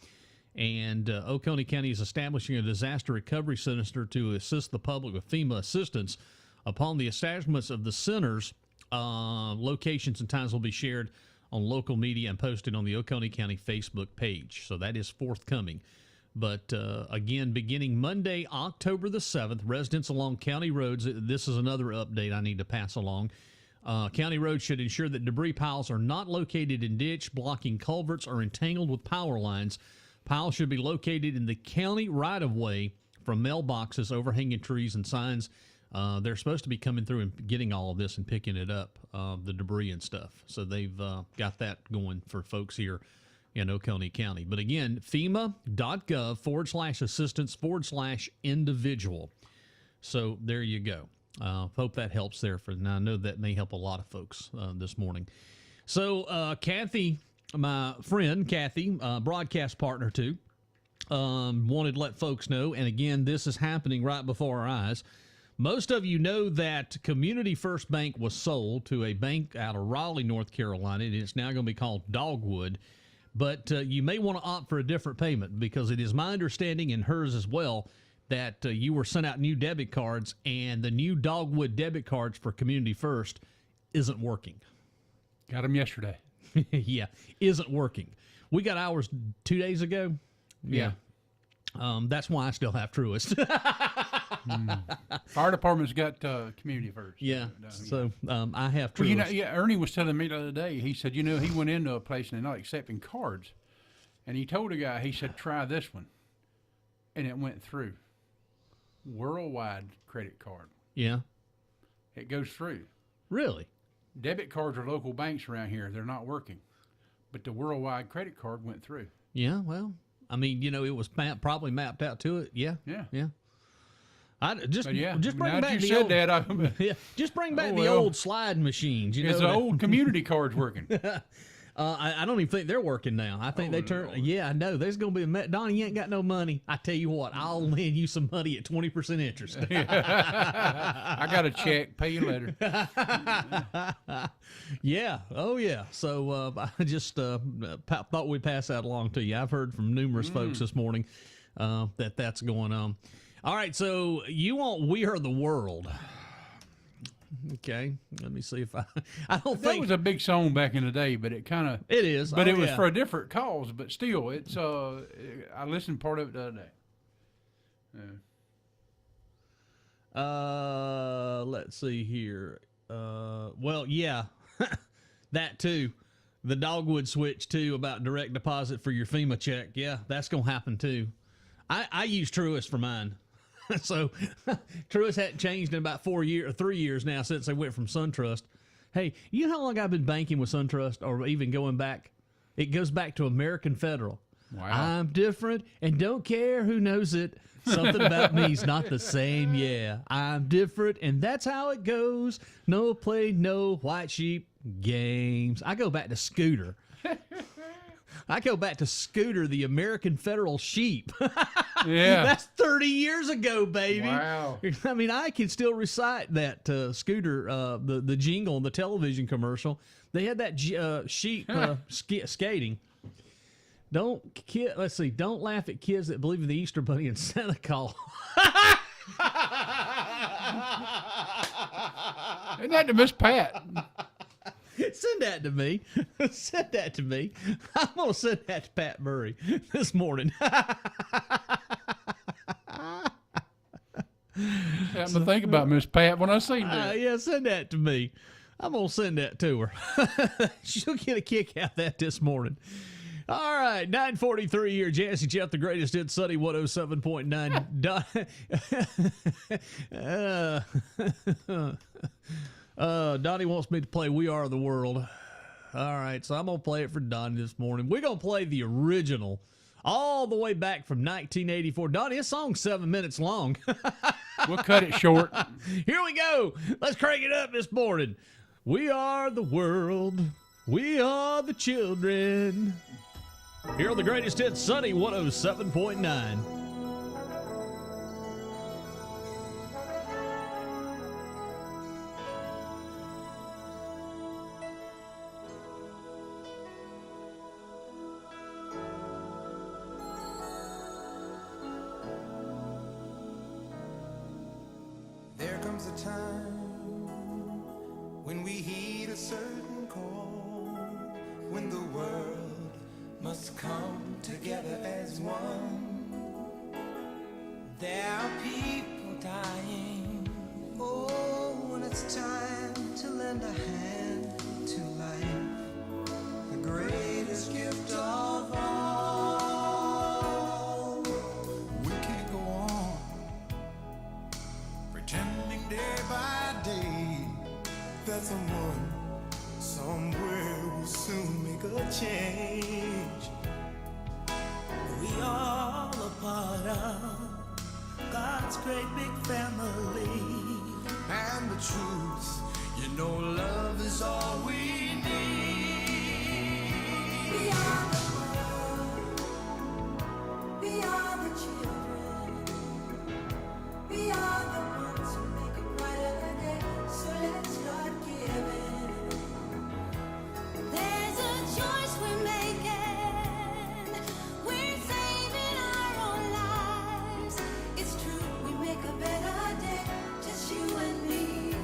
And Oconee County is establishing a disaster recovery center to assist the public with FEMA assistance. Upon the establishments of the centers, locations and times will be shared on local media and posted on the Oconee County Facebook page. So that is forthcoming. But again, beginning Monday, October the 7th, residents along county roads, this is another update I need to pass along. County roads should ensure that debris piles are not located in ditch, blocking culverts, or entangled with power lines. Piles should be located in the county right-of-way from mailboxes, overhanging trees, and signs. They're supposed to be coming through and getting all of this and picking it up, the debris and stuff. So they've got that going for folks here in Oconee County. But again, FEMA.gov/assistance/individual. So there you go. Hope that helps there. Now, I know that may help a lot of folks this morning. So Kathy, my friend Kathy, broadcast partner too, wanted to let folks know, and again, this is happening right before our eyes. Most of you know that Community First Bank was sold to a bank out of Raleigh, North Carolina, and it's now going to be called Dogwood. But you may want to opt for a different payment, because it is my understanding, and hers as well, that you were sent out new debit cards, and the new Dogwood debit cards for Community First isn't working. Got them yesterday. Yeah, isn't working. We got ours 2 days ago. Yeah. That's why I still have Truist. Fire department's got Community First. Yeah. So I have Truist. Well, Ernie was telling me the other day, he said, he went into a place and they're not accepting cards. And he told a guy, he said, try this one. And it went through. Worldwide credit card. Yeah. It goes through. Really? Debit cards are local banks around here. They're not working. But the worldwide credit card went through. Yeah, well, I mean, it was probably mapped out to it. Yeah. Yeah. Yeah. Just bring now back that the you said old, that, yeah, just bring back the well. old slide machines. You Is know, the old community cards working? I don't even think they're working now. I think they turn. Lord. Yeah, I know. There's gonna be Donnie. You ain't got no money. I tell you what, I'll lend you some money at 20% interest. I got a check. Pay you later. Yeah. Oh yeah. So I just thought we'd pass that along to you. I've heard from numerous folks this morning that's going on. All right. So you want "We Are the World"? Okay, let me see if I don't That think was a big song back in the day, but it kind of it is. But Oh, it was yeah. for a different cause. But still, it's I listened part of it the other day. Yeah. Let's see here. Well, yeah, that too. The dogwood switch too about direct deposit for your FEMA check. Yeah, that's gonna happen too. I use Truist for mine. So Truist hadn't changed in about 3 years now since they went from SunTrust. Hey, you know how long I've been banking with SunTrust, or even going back? It goes back to American Federal. Wow. I'm different and don't care who knows it. Something about me's not the same. Yeah, I'm different and that's how it goes. No play, no white sheep games. I go back to Scooter. The American Federal sheep. Yeah. That's 30 years ago, baby. Wow. I mean, I can still recite that Scooter, the jingle in the television commercial. They had that sheep skating. Don't laugh at kids that believe in the Easter Bunny and Santa Claus. Isn't that to Miss Pat? Send that to me. Send that to me. I'm going to send that to Pat Murray this morning. I'm to think about Miss Pat when I see that. Yeah, send that to me. I'm going to send that to her. She'll get a kick out of that this morning. All right, 9:43 here. Jazzy Jeff, the greatest hit, Sunny 107.9. Donnie wants me to play "We Are the World." All right, so I'm going to play it for Donnie this morning. We're going to play the original all the way back from 1984. Donnie, this song's 7 minutes long. We'll cut it short. Here we go. Let's crank it up this morning. We are the world. We are the children. Here are the greatest hits, Sunny 107.9. There comes a time when we heed a certain call, when the world must come together as one. There are people dying. Oh, when it's time to lend a hand to life, the greatest gift of all. We can't go on pretending day by day that someone somewhere will soon make a change. We all a part of God's great big family. And the truth, you know, love is all we need. We are the world. We are the children. We are the ones who make a brighter day. So let's start giving. There's a choice we're making. We're saving our own lives. It's true, we make a better day, just you and me.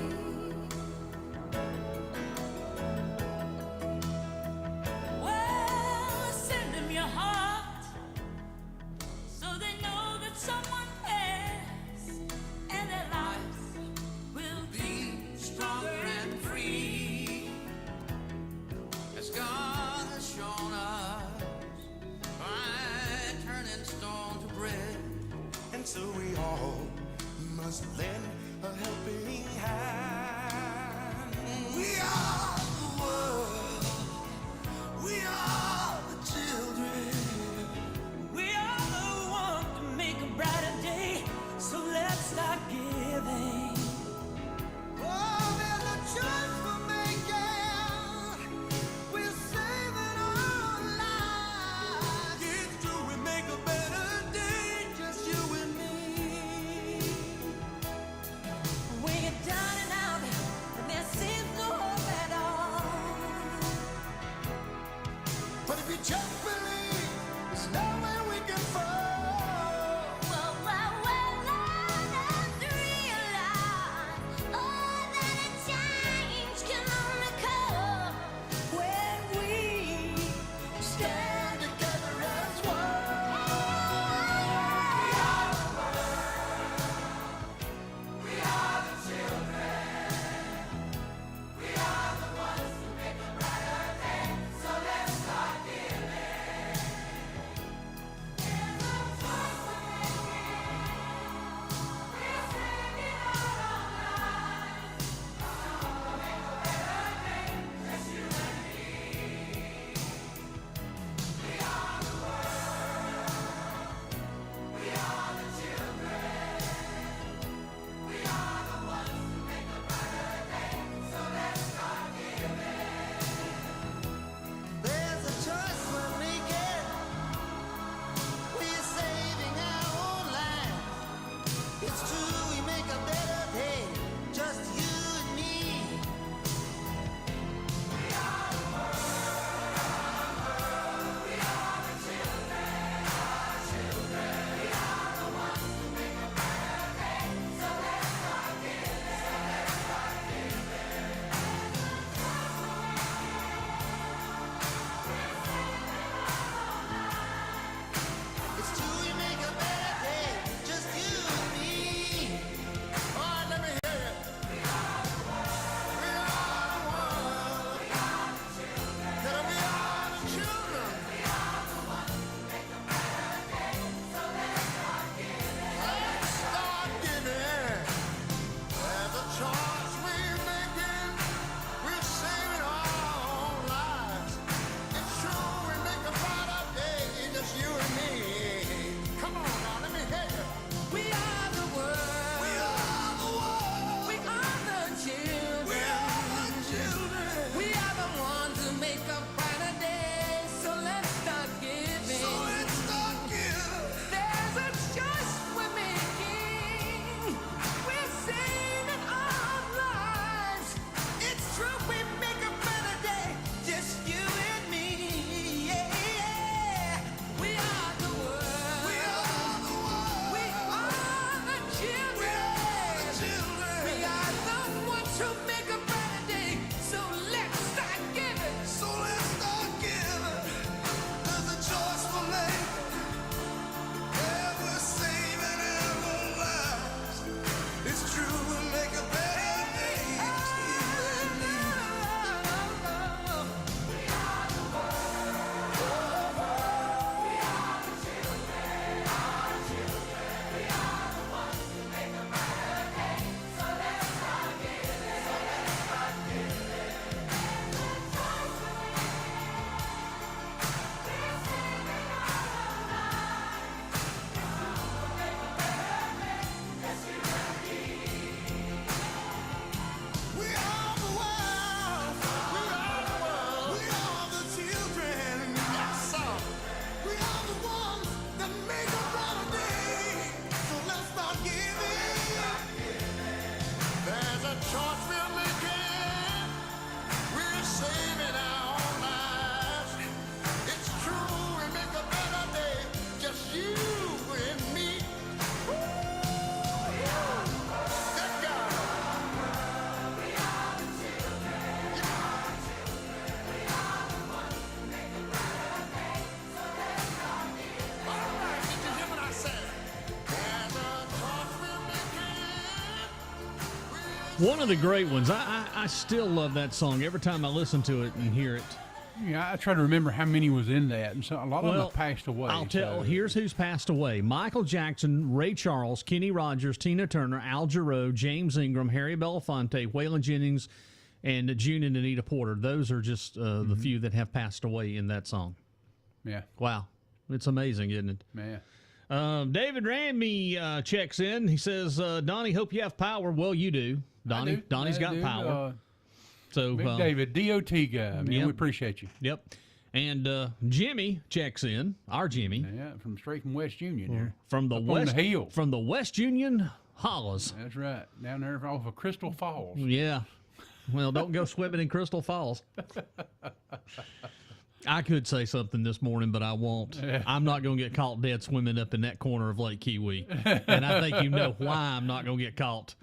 One of the great ones. I still love that song every time I listen to it and hear it. Yeah, I try to remember how many was in that, and so a lot of them have passed away. I'll tell. so- Here's who's passed away: Michael Jackson, Ray Charles, Kenny Rogers, Tina Turner, Al Jarreau, James Ingram, Harry Belafonte, Waylon Jennings, and June and Anita Porter. Those are just the few that have passed away in that song. Yeah, Wow, it's amazing, isn't it? man. David Ramey checks in. He says, "Donnie, hope you have power." Well, you do, Donnie. I do. Donnie's I got do. power. So Big David, DOT guy. Man, yep. we appreciate you. Yep. And Jimmy checks in. Our Jimmy. Yeah, straight from West Union there. From the Up West on the hill. From the West Union Hollows. That's right. Down there off of Crystal Falls. Yeah. Well, don't go swimming in Crystal Falls. I could say something this morning, but I won't. I'm not going to get caught dead swimming up in that corner of Lake Kiwi. And I think you know why I'm not going to get caught.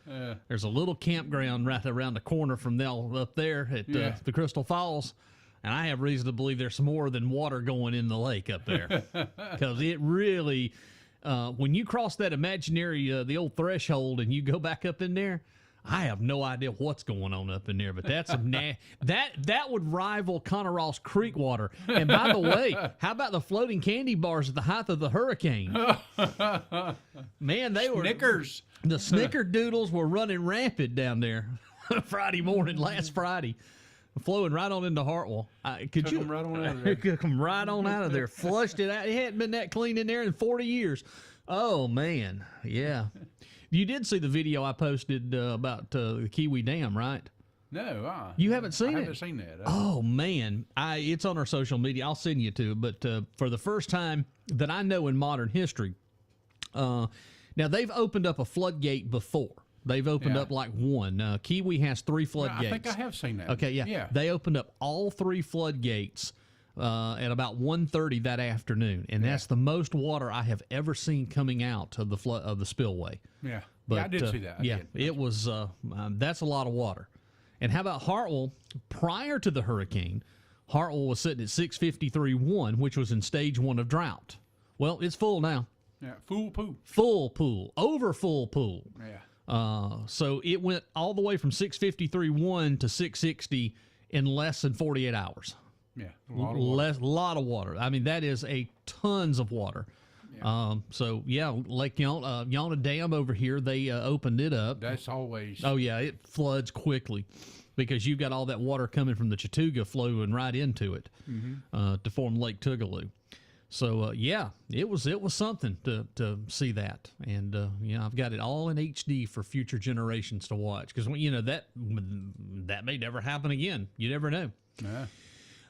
There's a little campground right around the corner from up there at the Crystal Falls. And I have reason to believe there's more than water going in the lake up there. Because it really, when you cross that imaginary, the old threshold, and you go back up in there, I have no idea what's going on up in there, but that's that would rival Conoross Creek water. And by the way, how about the floating candy bars at the height of the hurricane? Man, they were Snickers. The snickerdoodles were running rampant down there Friday morning, last Friday, flowing right on into Hartwell. Took them right on out of there. Took them right on out of there, flushed it out. It hadn't been that clean in there in 40 years. Oh man, yeah. You did see the video I posted about the Kiwi Dam, right? No, You haven't seen it? I haven't seen that. Oh man, it's on our social media. I'll send you to it. But for the first time that I know in modern history, now they've opened up a floodgate before. They've opened up like one. Kiwi has 3 floodgates. I think I have seen that. Okay, yeah. They opened up all 3 floodgates at about 1:30 that afternoon, and that's the most water I have ever seen coming out of the spillway. Yeah, But, I did see that. I did. It was that's a lot of water. And how about Hartwell? Prior to the hurricane, Hartwell was sitting at 653.1, which was in stage 1 of drought. Well, it's full now. Yeah, full pool. Full pool, over full pool. Yeah. So it went all the way from 653.1 to 660 in less than 48 hours. Yeah, a lot of water. Lot of water. I mean, that is tons of water. Yeah. So yeah, Lake Yonah Dam over here, they opened it up. That's always. Oh yeah, it floods quickly because you've got all that water coming from the Chattooga flowing right into it to form Lake Tougaloo. So yeah, it was something to see that, and I've got it all in HD for future generations to watch because that may never happen again. You never know. Yeah.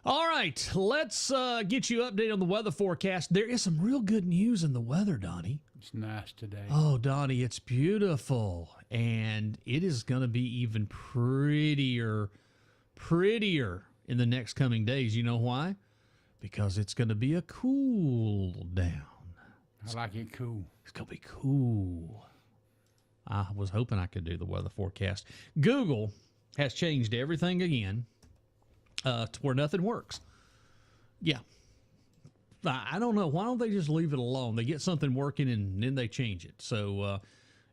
All right, let's get you updated on the weather forecast. There is some real good news in the weather, Donnie. It's nice today. Oh, Donnie, it's beautiful, and it is going to be even prettier in the next coming days. You know why? Because it's going to be a cool down. I like it cool. It's going to be cool. I was hoping I could do the weather forecast. Google has changed everything again to where nothing works. Yeah. I don't know. Why don't they just leave it alone? They get something working and then they change it. So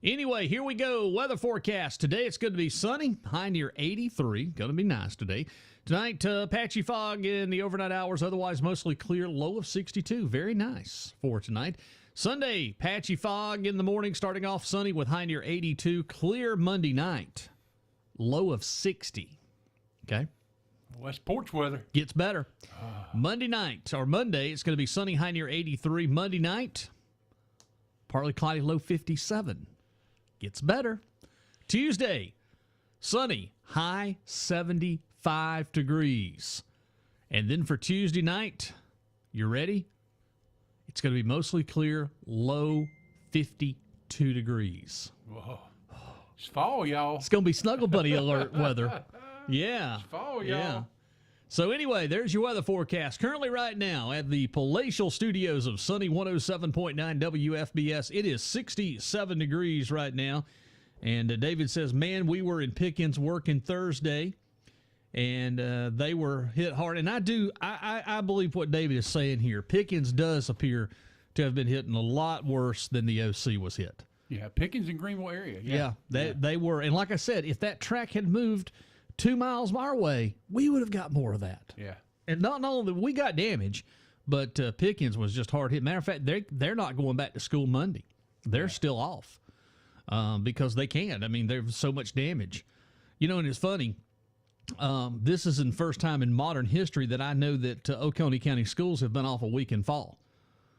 anyway, here we go. Weather forecast. Today it's going to be sunny, high near 83. Going to be nice today. Tonight, patchy fog in the overnight hours, otherwise mostly clear, low of 62. Very nice for tonight. Sunday, patchy fog in the morning, starting off sunny with high near 82. Clear Monday night, low of 60. Okay? Well, that's porch weather. Gets better. Monday, it's going to be sunny, high near 83. Monday night, partly cloudy, low 57. Gets better. Tuesday, sunny, high 75 degrees. And then for Tuesday night, you ready? It's going to be mostly clear, low 52 degrees. Whoa. It's fall, y'all. It's going to be Snuggle Bunny alert weather. Yeah. It's fall, y'all. Yeah. So anyway, there's your weather forecast. Currently right now at the palatial studios of sunny 107.9 WFBS, it is 67 degrees right now. And David says, man, we were in Pickens working Thursday, and they were hit hard. And I believe what David is saying here. Pickens does appear to have been hitting a lot worse than the OC was hit. Yeah, Pickens and Greenville area. Yeah, they were. And like I said, if that track had moved 2 miles our way, we would have got more of that. Yeah. And not only we got damage, but Pickens was just hard hit. Matter of fact, they're not going back to school Monday. They're still off because they can't. I mean, there's so much damage. You know, and it's funny. This is the first time in modern history that I know that Oconee County schools have been off a week in fall.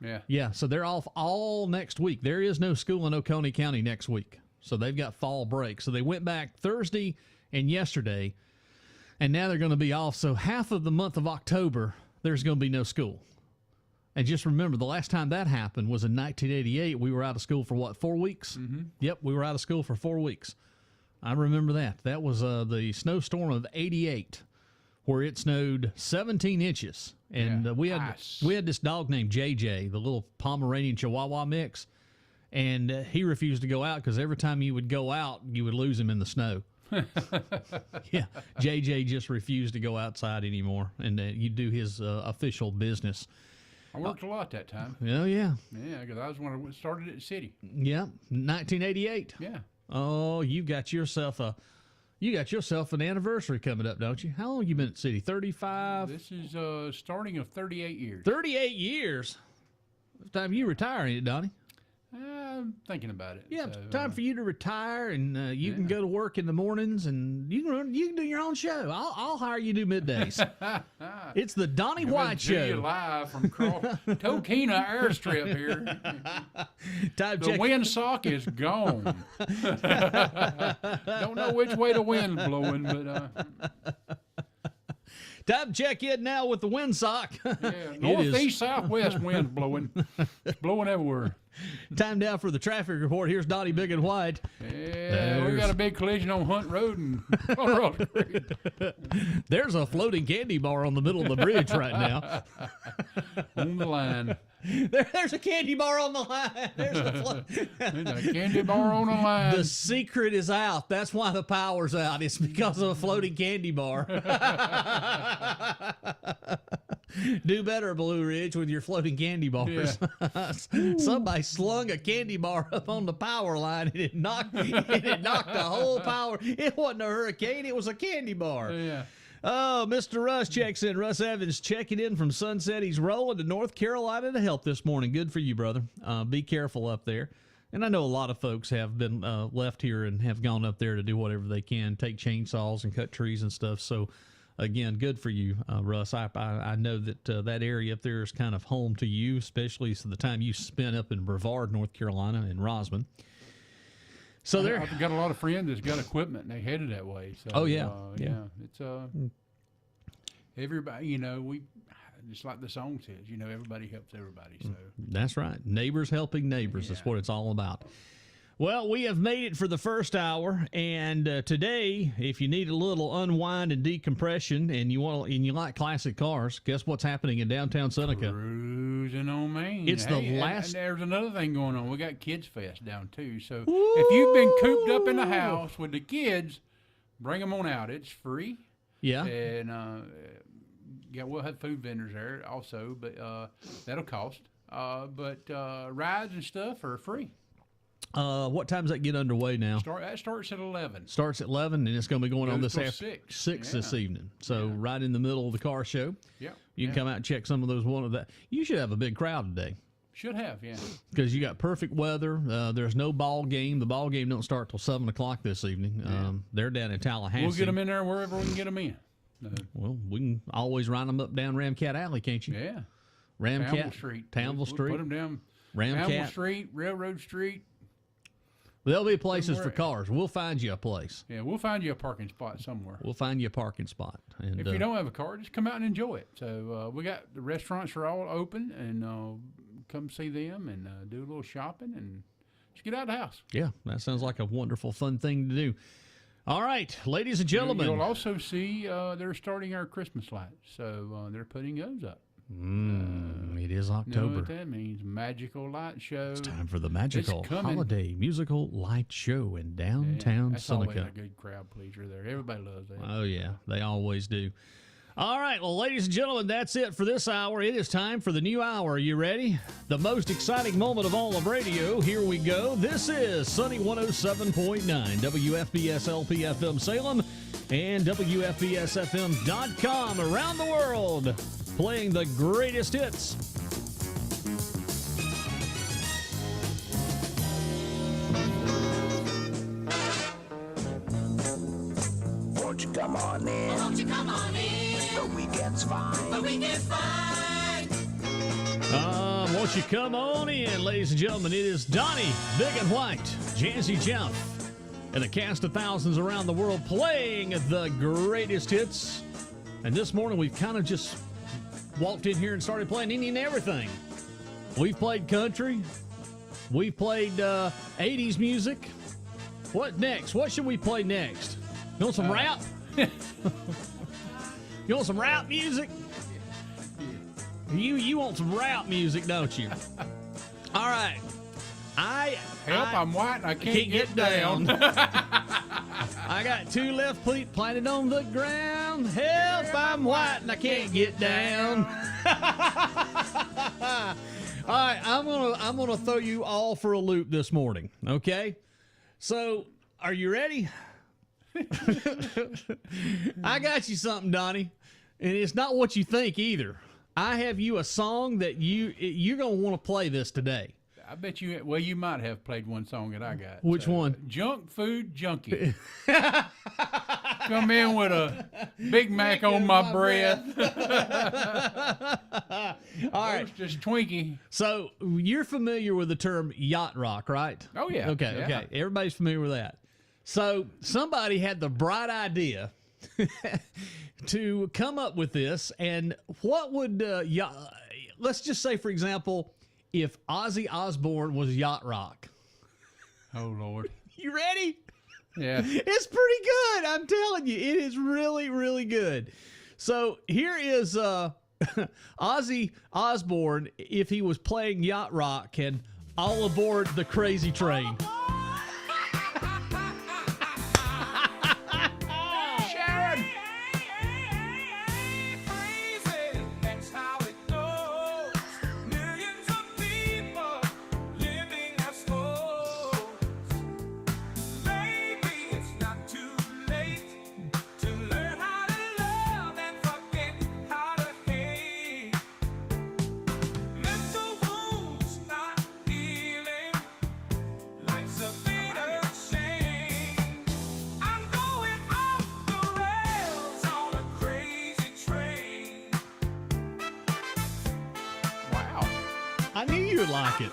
Yeah. Yeah, so they're off all next week. There is no school in Oconee County next week. So they've got fall break. So they went back Thursday and yesterday, and now they're going to be off. So half of the month of October, there's going to be no school. And just remember, the last time that happened was in 1988. We were out of school for, what, 4 weeks? Mm-hmm. Yep, we were out of school for 4 weeks. I remember that. That was the snowstorm of 88, where it snowed 17 inches. And we had this dog named JJ, the little Pomeranian Chihuahua mix, and he refused to go out because every time you would go out, you would lose him in the snow. Yeah, JJ just refused to go outside anymore, and you do his official business. I worked a lot that time. Oh, yeah. Yeah, because I was when I started at the city. Yeah, 1988. Yeah. Oh, you got yourself an anniversary coming up, don't you? How long you been at City? 35? This is starting of 38 years. 38 years? Time you retire, ain't it, Donnie? I'm thinking about it. Yeah, so, time for you to retire, and you can go to work in the mornings, and you can do your own show. I'll hire you to do middays. It's the Donnie White Show. You live from Tokena airstrip here. Time the check. wind sock is gone. Don't know which way the wind's blowing, but time to check in now with the wind sock. yeah, northeast, southwest wind's blowing. It's blowing everywhere. Time now for the traffic report. Here's Donnie Big and White. Yeah, we got a big collision on Hunt Road and Colorado Creek. There's a floating candy bar on the middle of the bridge right now. On the line. There's a candy bar on the line. There's a candy bar on the line. The secret is out. That's why the power's out. It's because of a floating candy bar. Do better, Blue Ridge, with your floating candy bars. Yeah. Somebody slung a candy bar up on the power line, and it knocked the whole power. It wasn't a hurricane. It was a candy bar. Yeah. Oh, Mr. Russ checks in. Russ Evans checking in from Sunset. He's rolling to North Carolina to help this morning. Good for you, brother. Be careful up there. And I know a lot of folks have been left here and have gone up there to do whatever they can, take chainsaws and cut trees and stuff. So, again, good for you, Russ. I know that that area up there is kind of home to you, especially the time you spent up in Brevard, North Carolina, in Rosman. So I've got a lot of friends that's got equipment, and they headed that way. So, oh, yeah. It's everybody, we just like the song says, everybody helps everybody. So that's right. Neighbors helping neighbors is what it's all about. Well, we have made it for the first hour, and today, if you need a little unwind and decompression, and you like classic cars, guess what's happening in downtown Seneca? Cruzin On Main. It's the last. And there's another thing going on. We got Kids Fest down too. So if you've been cooped up in the house with the kids, bring them on out. It's free. Yeah. And we'll have food vendors there also, but that'll cost. But rides and stuff are free. What time does that get underway now? That starts at 11. Starts at 11, and it's going to be going on this afternoon. 6 yeah. this evening. So right in the middle of the car show. Yeah. You can come out and check some of those. One of that. You should have a big crowd today. Should have, yeah. Because you got perfect weather. There's no ball game. The ball game don't start till 7 o'clock this evening. They're down in Tallahassee. We'll get them in there wherever we can get them in. Well, we can always run them up down Ramcat Alley, can't you? Yeah. Ramcat Street. Townville Street. We'll put them down Ramcat Townville Street, Railroad Street. There'll be places for cars. We'll find you a place. Yeah, we'll find you a parking spot somewhere. We'll find you a parking spot. And if you don't have a car, just come out and enjoy it. So we got the restaurants are all open, and come see them and do a little shopping and just get out of the house. Yeah, that sounds like a wonderful, fun thing to do. All right, ladies and gentlemen. You'll also see they're starting our Christmas lights, so they're putting those up. It is October. You know what that means? Magical light show. It's time for the magical holiday musical light show in downtown that's Seneca. Always a good crowd pleaser there. Everybody loves that. Oh, yeah, they always do. All right, well, ladies and gentlemen, that's it for this hour. It is time for the new hour. Are you ready? The most exciting moment of all of radio. Here we go. This is Sunny 107.9, WFBS LPFM Salem, and WFBSFM.com around the world, playing the greatest hits. Won't you come on in? Won't you come on in? The weekend's fine. The weekend's fine. Won't you come on in, ladies and gentlemen? It is Donnie, Big and White, Jazzy Jeff, and a cast of thousands around the world playing the greatest hits. And this morning we've kind of just walked in here and started playing any and everything. We've played country. We've played 80s music. What next? What should we play next? You want some rap? You want some rap music? You want some rap music, don't you? All right. I'm white and I can't get down. I got two left feet planted on the ground. Help, I'm white and I can't get down. All right, I'm gonna throw you all for a loop this morning. Okay, so are you ready? I got you something, Donnie, and it's not what you think either. I have you a song that you're gonna want to play this today. I bet you. Well, you might have played one song that I got. Which one? Junk Food Junkie. Come in with a Big Mac on my breath. All right, just Twinkie. So you're familiar with the term yacht rock, right? Oh yeah. Okay. Yeah. Okay. Everybody's familiar with that. So somebody had the bright idea to come up with this, and what would let's just say, for example, if Ozzy Osbourne was yacht rock. Oh Lord. You ready? Yeah. It's pretty good. I'm telling you, it is really, really good. So here is Ozzy Osbourne if he was playing yacht rock and All Aboard the Crazy Train. I knew you would like it.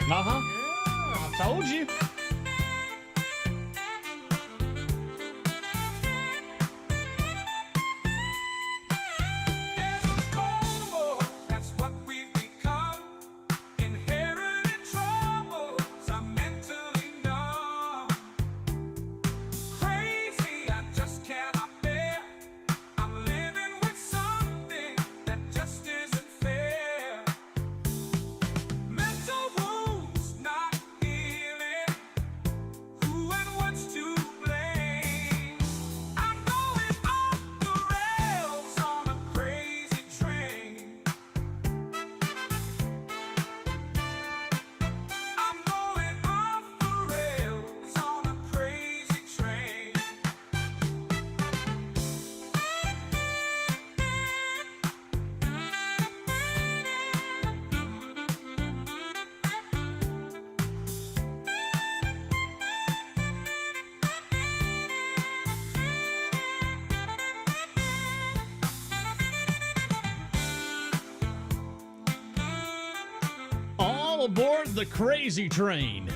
Uh-huh. Yeah. I told you. aboard the crazy train.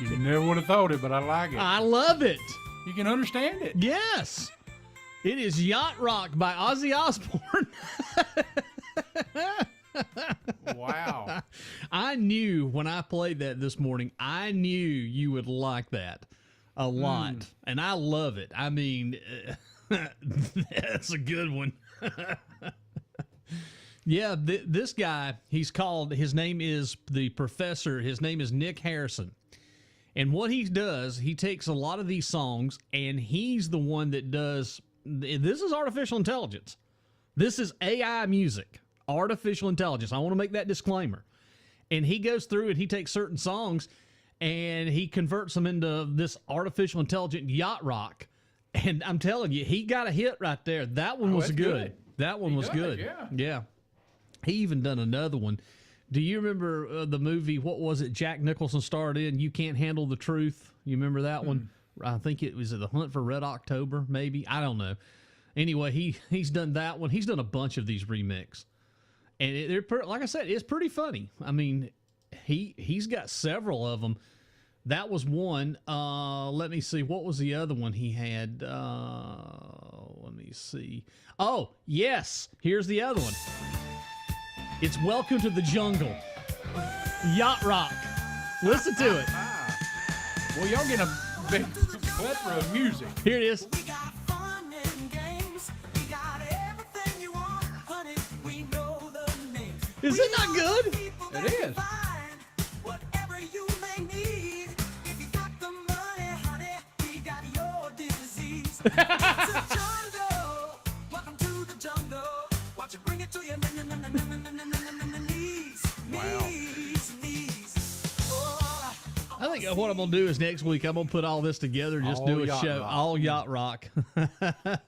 You never would have thought it, but I like it. I love it. You can understand it. Yes. It is Yacht Rock by Ozzy Osbourne. Wow. I knew when I played that this morning, I knew you would like that a lot. And I love it. I mean, that's a good one. Yeah, this guy, his name is the Professor. His name is Nick Harrison. And what he does, he takes a lot of these songs, and he's the one that does, this is artificial intelligence. This is AI music, artificial intelligence. I want to make that disclaimer. And he goes through and he takes certain songs, and he converts them into this artificial intelligent yacht rock. And I'm telling you, he got a hit right there. That one was good. That one was good. Yeah. He even done another one. Do you remember the movie, what was it, Jack Nicholson starred in, You Can't Handle the Truth? You remember that one? I think it was The Hunt for Red October, maybe. I don't know. Anyway, he's done that one. He's done a bunch of these remixes. And they're like I said, it's pretty funny. I mean, he's got several of them. That was one. Let me see. What was the other one he had? Let me see. Oh, yes. Here's the other one. It's Welcome to the Jungle. Yacht Rock. Listen to it. Well, y'all get a big plethora of music. Here it is. We got fun and games. We got everything you want, honey. We know the names. Is it not good? It is. Whatever you may need. If you got the money, honey, we got your disease. It's a jungle. Welcome to the jungle. Watch it bring it to you. I think what I'm going to do is next week I'm going to put all this together, just do a show, all yacht rock.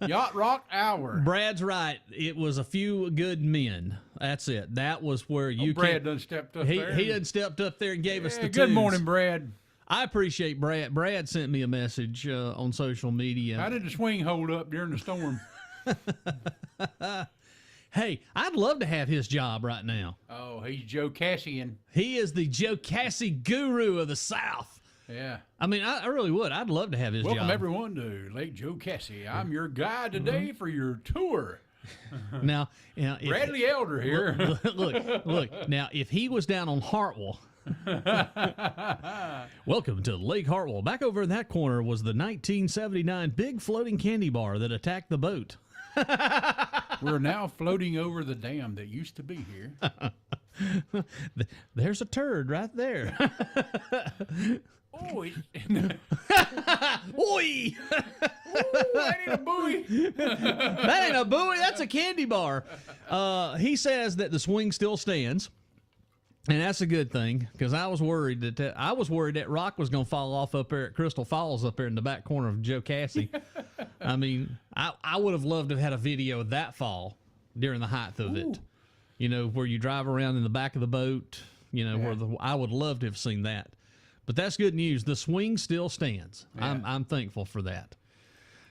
Yacht Rock Hour. Brad's right. It was A Few Good Men. That's it. That was where you Brad done stepped up there. He done stepped up there and gave us the Good tunes. morning, Brad. I appreciate Brad. Brad sent me a message on social media. How did the swing hold up during the storm? Hey, I'd love to have his job right now. Oh, he's Joe Cassian. He is the Joe Cassie guru of the South. Yeah. I mean, I really would. I'd love to have his Welcome job. everyone to Lake Joe Cassie. I'm your guide today for your tour. Now, Bradley Elder here. Look. Now, if he was down on Hartwell, welcome to Lake Hartwell. Back over in that corner was the 1979 big floating candy bar that attacked the boat. We're now floating over the dam that used to be here. There's a turd right there. Oh, Oi! that ain't a buoy. That ain't a buoy. That's a candy bar. He says that the swing still stands. And that's a good thing, because I was worried that rock was going to fall off up there at Crystal Falls up there in the back corner of Joe Cassie. I mean, I would have loved to have had a video of that fall during the height of it. You know, where you drive around in the back of the boat, you know, I would love to have seen that. But that's good news. The swing still stands. Yeah. I'm thankful for that.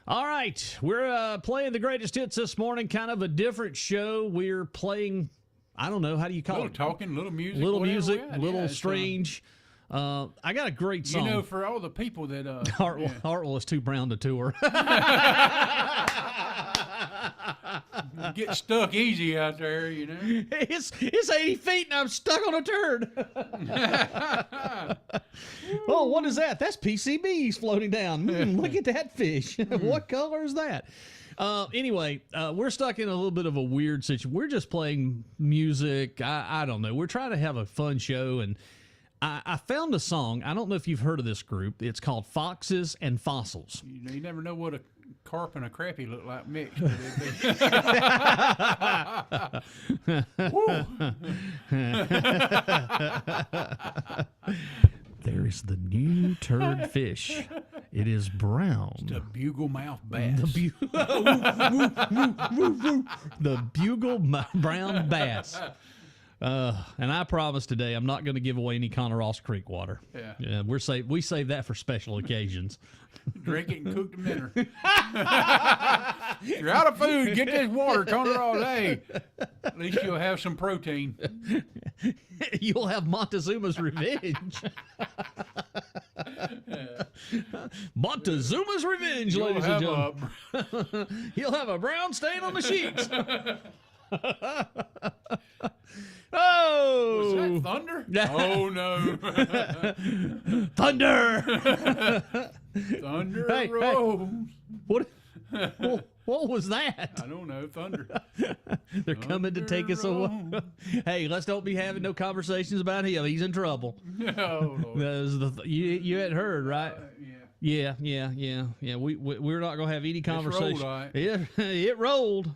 All right, we're playing the greatest hits this morning, kind of a different show. We're playing, I don't know, how do you call it? Little talking, little music. Little strange. I got a great song. You know, for all the people that... Hartwell is too brown to tour. Get stuck easy out there, you know. It's 80 feet and I'm stuck on a turd. Oh, what is that? That's PCBs floating down. Look at that fish. What color is that? Anyway, we're stuck in a little bit of a weird situation. We're just playing music. I don't know. We're trying to have a fun show, and I found a song. I don't know if you've heard of this group. It's called Foxes and Fossils. You never know what a carp and a crappie look like mixed. There is the new turd fish. It is brown. It's the bugle mouth bass. The bugle brown bass. And I promise today I'm not going to give away any Conneross Creek water. Yeah, we save that for special occasions. Drink it and cook the dinner. You're out of food. Get this water, Conneross. Hey, At least you'll have some protein. You'll have Montezuma's revenge. Montezuma's revenge, ladies and gentlemen. He'll have a brown stain on the sheets. Oh! Was that thunder? Oh, no. Thunder! Thunder Hey, rolls. What was that? I don't know. Thunder. They're coming to take us away. Hey, let's don't be having no conversations about him. He's in trouble. Oh, Lord. That was you had heard, right? Yeah. Yeah. We're not gonna have any conversation. rolled, all right. It rolled.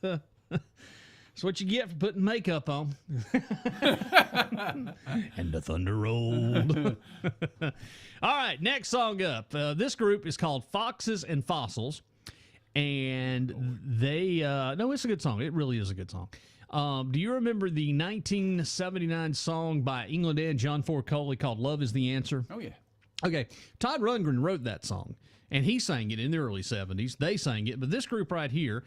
That's what you get for putting makeup on. And the thunder rolled. All right, next song up. This group is called Foxes and Fossils. And they, no, it's a good song. It really is a good song. Do you remember the 1979 song by England and John Ford Coley called Love is the Answer? Oh, yeah. Okay, Todd Rundgren wrote that song, and he sang it in the early 70s. They sang it, but this group right here,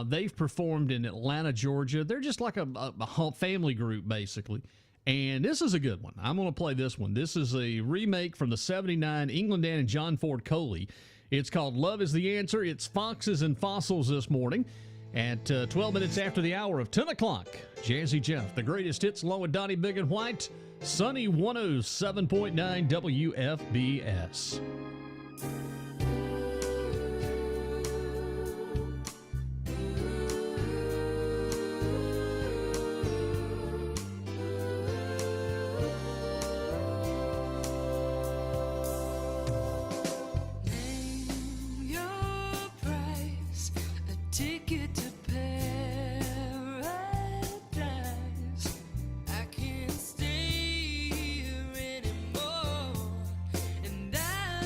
they've performed in Atlanta, Georgia. They're just like a family group, basically. And this is a good one. I'm going to play this one. This is a remake from the 79 England and John Ford Coley. It's called Love is the Answer. It's Foxes and Fossils this morning at 12 minutes after the hour of 10 o'clock. Jazzy Jeff, the greatest hits along with Donnie, Bigun, White. Sunny 107.9 WFBS. Ticket to paradise. I can't stay here anymore, and I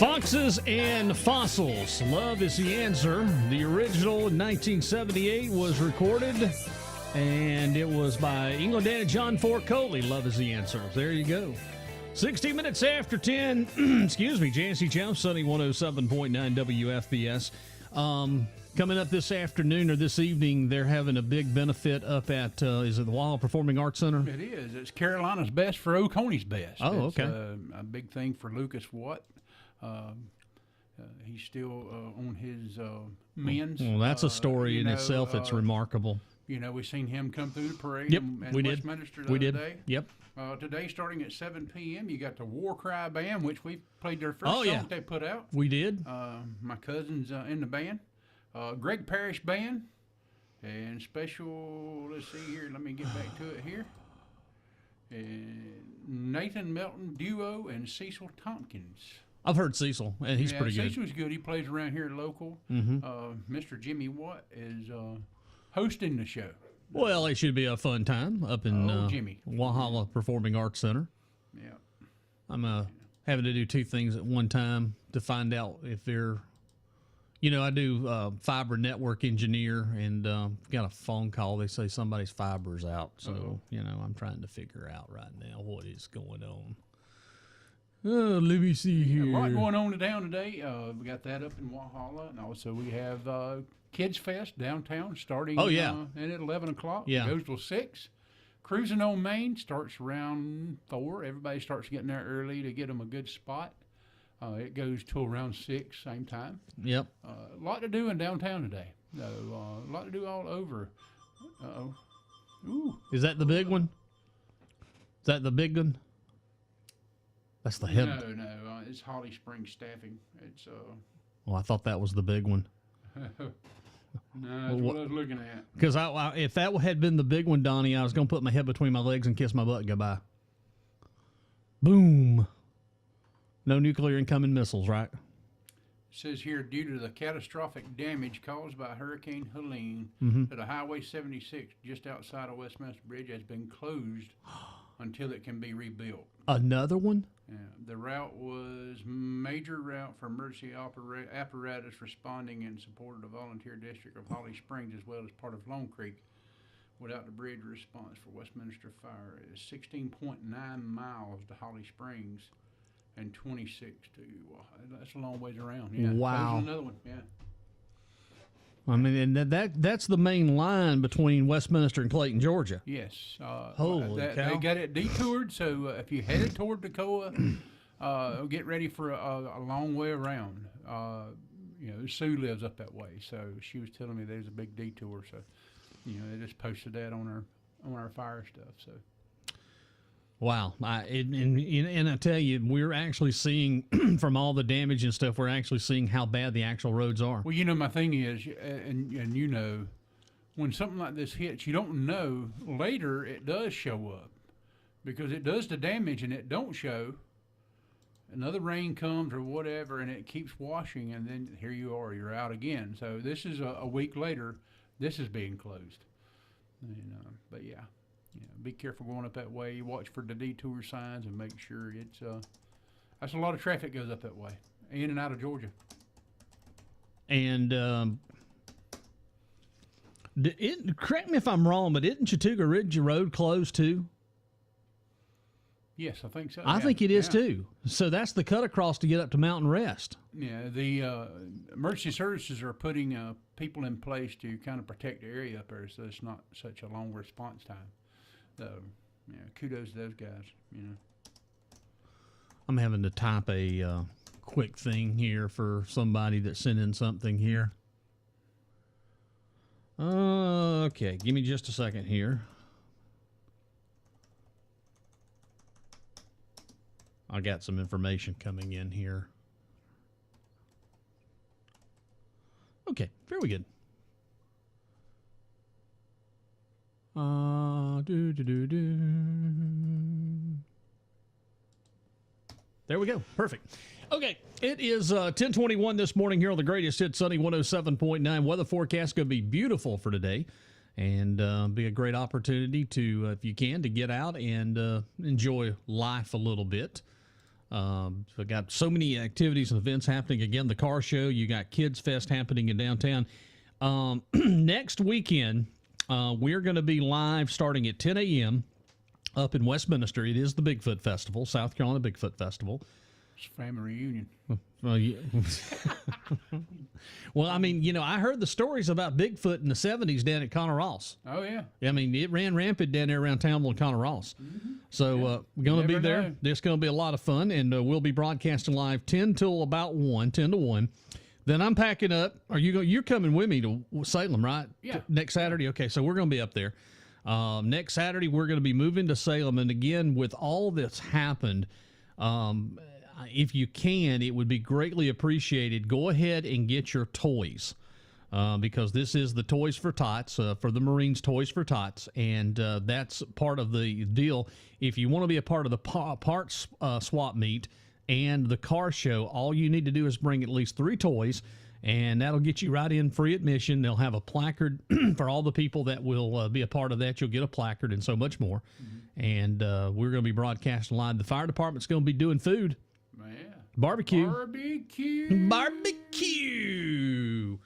Foxes and Fossils. Love is the answer. The original in 1978 was recorded, and it was by England and John Fort Coley. Love is the answer. There you go. 60 minutes after 10. Excuse me, Jazzy Jeff, Sunny 107.9 WFBS. Coming up this afternoon or this evening, they're having a big benefit up at, is it the Walhalla Performing Arts Center? It is. It's Carolina's best for Oconey's best. Oh, it's, okay. A big thing for Lucas Watt. He's still on his men's. Well, that's a story in itself. It's remarkable. You know, we've seen him come through the parade. Yep, in we did. Westminster the We other did. day. Yep. Today, starting at 7 p.m., you got the War Cry Band, which we played their first Oh, song yeah. they put out. We did. My cousin's in the band. Greg Parrish Band. And special, let's see here, let me get back to it here. And Nathan Melton Duo and Cecil Tompkins. I've heard Cecil, and he's pretty good. Cecil's good. He plays around here local. Mr. Jimmy Watt is hosting the show. Well, it should be a fun time up in Jimmy. Walhalla Performing Arts Center. Yeah. I'm having to do two things at one time to find out if they're, I do fiber network engineer, and got a phone call. They say somebody's fiber's out. So, I'm trying to figure out right now what is going on. Oh, let me see here. A lot going on town today. We got that up in Walhalla, and also we have Kids Fest downtown starting at 11 o'clock. Yeah. It goes till 6. Cruzin On Main starts around 4. Everybody starts getting there early to get them a good spot. It goes till around 6, same time. Yep. A lot to do in downtown today. A lot to do all over. Uh-oh. Ooh. Is that the big one? Is that the big one? That's the head. No. It's Holly Springs Staffing. It's Well, I thought that was the big one. No, that's what I was looking at. Because if that had been the big one, Donnie, I was going to put my head between my legs and kiss my butt goodbye. Boom. No nuclear incoming missiles, right? It says here, due to the catastrophic damage caused by Hurricane Helene, that a Highway 76 just outside of Westminster Bridge has been closed until it can be rebuilt. Another one? Yeah, the route was major route for emergency apparatus responding in support of the volunteer district of Holly Springs as well as part of Lone Creek. Without the bridge response for Westminster Fire, it is 16.9 miles to Holly Springs and 26 to that's a long ways around. Yeah. Wow. There's another one. Yeah. I mean, and that's the main line between Westminster and Clayton, Georgia. Yes. Holy cow. They got it detoured, so if you headed toward Toccoa, get ready for a long way around. Sue lives up that way, so she was telling me there's a big detour. So, they just posted that on our fire stuff. So. Wow. And I tell you, we're actually seeing, from all the damage and stuff, we're actually seeing how bad the actual roads are. Well, my thing is, and when something like this hits, you don't know. Later, it does show up. Because it does the damage and it don't show. Another rain comes or whatever, and it keeps washing, and then here you are, you're out again. So this is a week later, this is being closed. But yeah. Be careful going up that way. Watch for the detour signs and make sure it's that's a lot of traffic goes up that way, in and out of Georgia. And correct me if I'm wrong, but isn't Chattooga Ridge Road closed too? Yes, I think so. I think it is too. So that's the cut across to get up to Mountain Rest. Yeah, the emergency services are putting people in place to kind of protect the area up there, so it's not such a long response time. So, kudos to those guys, I'm having to type a quick thing here for somebody that sent in something here. Okay, give me just a second here. I got some information coming in here. Okay, very good. There we go. Perfect. Okay, it is 10:21 this morning here on the Greatest Hit Sunny 107.9. Weather forecast going to be beautiful for today, and be a great opportunity to, if you can, to get out and enjoy life a little bit. So got so many activities and events happening. Again, the car show. You got Kids Fest happening in downtown. Next weekend, we're going to be live starting at 10 a.m. up in Westminster. It is the Bigfoot Festival, South Carolina Bigfoot Festival. It's a family reunion. Well, yeah. Well, I mean, you know, I heard the stories about Bigfoot in the 70s down at Conner Ross. Oh, yeah. I mean, it ran rampant down there around Townville and Conner Ross. Mm-hmm. So we're going to be there. Know. It's going to be a lot of fun, and we'll be broadcasting live 10 till about 1, 10 to 1. Then I'm packing up. You're coming with me to Salem, right? Yeah. Next Saturday? Okay, so we're going to be up there. Next Saturday, we're going to be moving to Salem. And again, with all that's happened, if you can, it would be greatly appreciated. Go ahead and get your toys. Because this is the Toys for Tots, for the Marines Toys for Tots, and that's part of the deal. If you want to be a part of the parts swap meet and the car show, all you need to do is bring at least 3 toys, and that'll get you right in free admission. They'll have a placard for all the people that will be a part of that. You'll get a placard and so much more. Mm-hmm. And we're going to be broadcasting live. The fire department's going to be doing food. Man. Barbecue. Barbecue. Barbecue.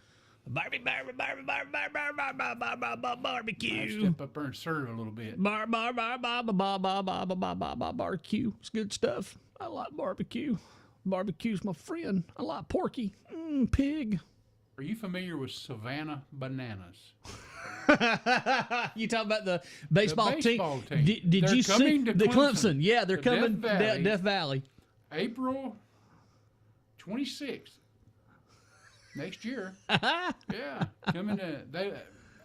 Barbecue. I step up there and serve a little bit. Barbecue. It's good stuff. I like barbecue. Barbecue's my friend. I like porky. Pig. Are you familiar with Savannah Bananas? You talking about the baseball team? Did They're you see to the Clemson? Yeah, they're to coming Death Death Valley. April 26th. Next year. Yeah. Coming to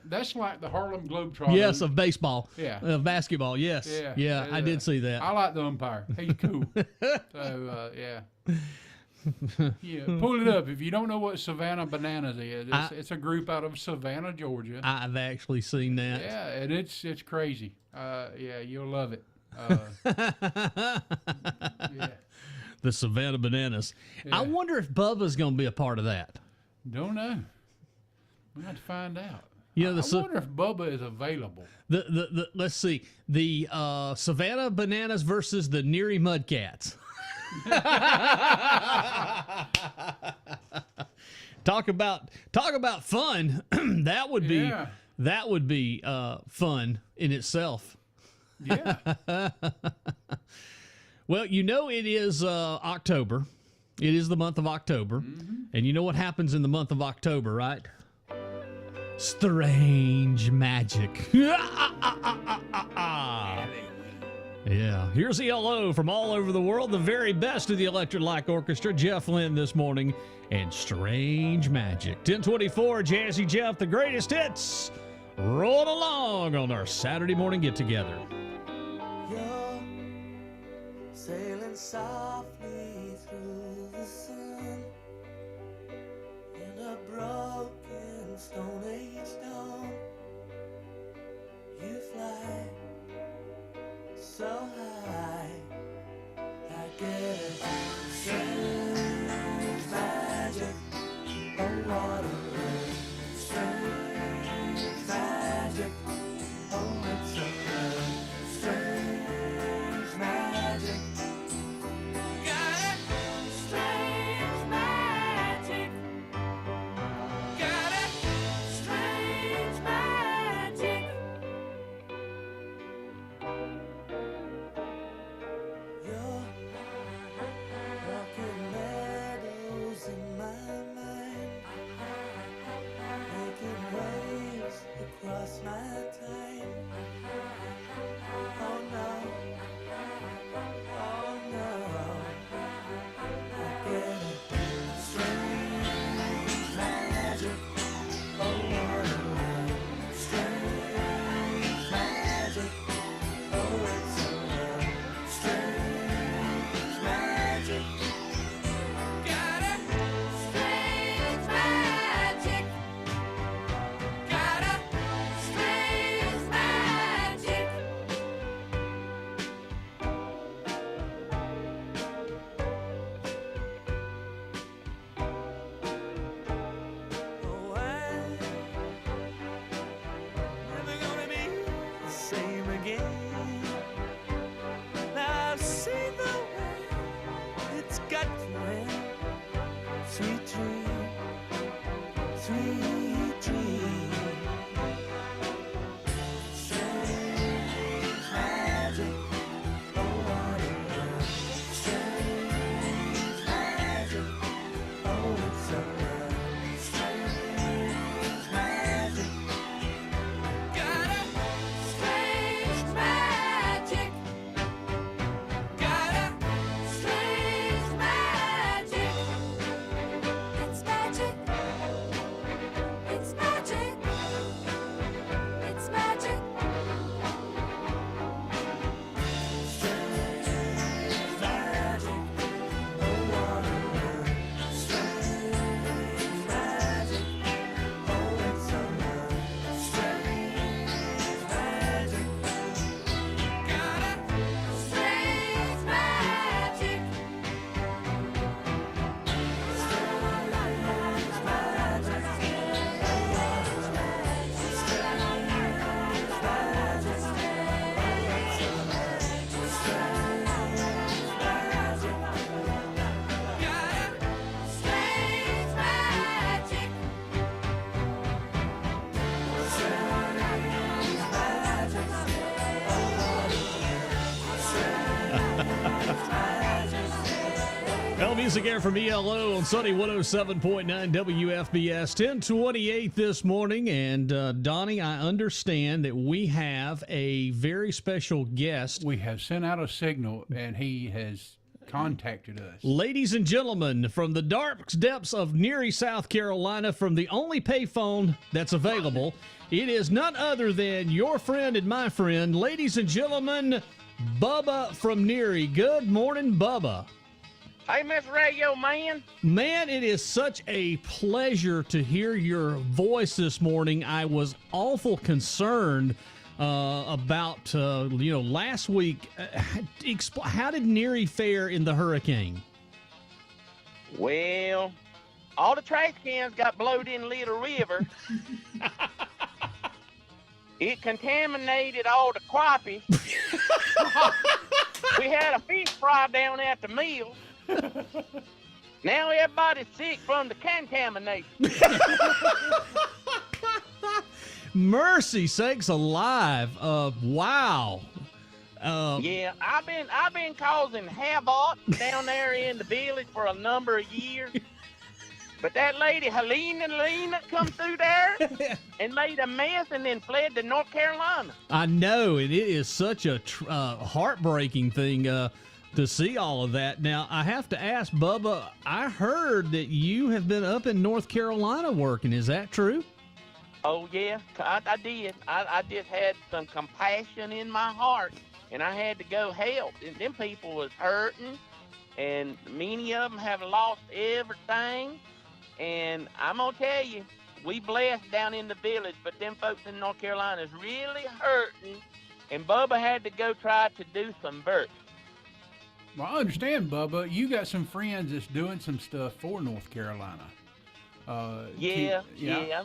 that's like the Harlem Globetrotters. Yes, of baseball. Yeah. Of basketball, yes. Yeah, I did see that. I like the umpire. He's cool. So, yeah. Yeah, pull it up. If you don't know what Savannah Bananas is, it's a group out of Savannah, Georgia. I've actually seen that. Yeah, and it's crazy. Yeah, you'll love it. Yeah. The Savannah Bananas. Yeah. I wonder if Bubba's going to be a part of that. Don't know. We'll have to find out. You know, I wonder if Bubba is available. The let's see, the Savannah Bananas versus the Neary Mudcats. Talk about fun. That would be fun in itself. Yeah. Well, you know, it is October. It is the month of October. Mm-hmm. And you know what happens in the month of October, right? Strange magic. Yeah. Here's ELO from all over the world. The very best of the Electric Light Orchestra. Jeff Lynne this morning. And Strange Magic. 1024, Jazzy Jeff, the greatest hits. Roll along on our Saturday morning get-together. You're sailing softly through the sun in a broken Stone Age dawn. You fly so high, I get a strange magic. Oh, what a strange magic. Oh, it's a strange magic. Got it? Strange magic. Got it? Strange magic. music air from ELO on Sunny 107.9 WFBS. 1028 this morning. And Donnie, I understand that we have a very special guest. We have sent out a signal, and he has contacted us. Ladies and gentlemen, from the dark depths of Neary, South Carolina, from the only payphone that's available, it is none other than your friend and my friend, ladies and gentlemen, Bubba from Neary. Good morning, Bubba. Hey, Miss Radio Man. Man, it is such a pleasure to hear your voice this morning. I was awful concerned about, last week. How did Neary fare in the hurricane? Well, all the trash cans got blowed in Little River. It contaminated all the crappie. We had a fish fry down at the mill. Now everybody's sick from the contamination. Mercy sakes alive! Wow. Yeah, I've been causing havoc down there in the village for a number of years. But that lady Helena come through there and made a mess and then fled to North Carolina. I know, and it is such a heartbreaking thing to see all of that. Now, I have to ask, Bubba, I heard that you have been up in North Carolina working. Is that true? Oh, yeah, I did. I just had some compassion in my heart, and I had to go help. And them people was hurting, and many of them have lost everything. And I'm going to tell you, we blessed down in the village, but them folks in North Carolina is really hurting, and Bubba had to go try to do some work. Well, I understand, Bubba. You got some friends that's doing some stuff for North Carolina. Yeah. Them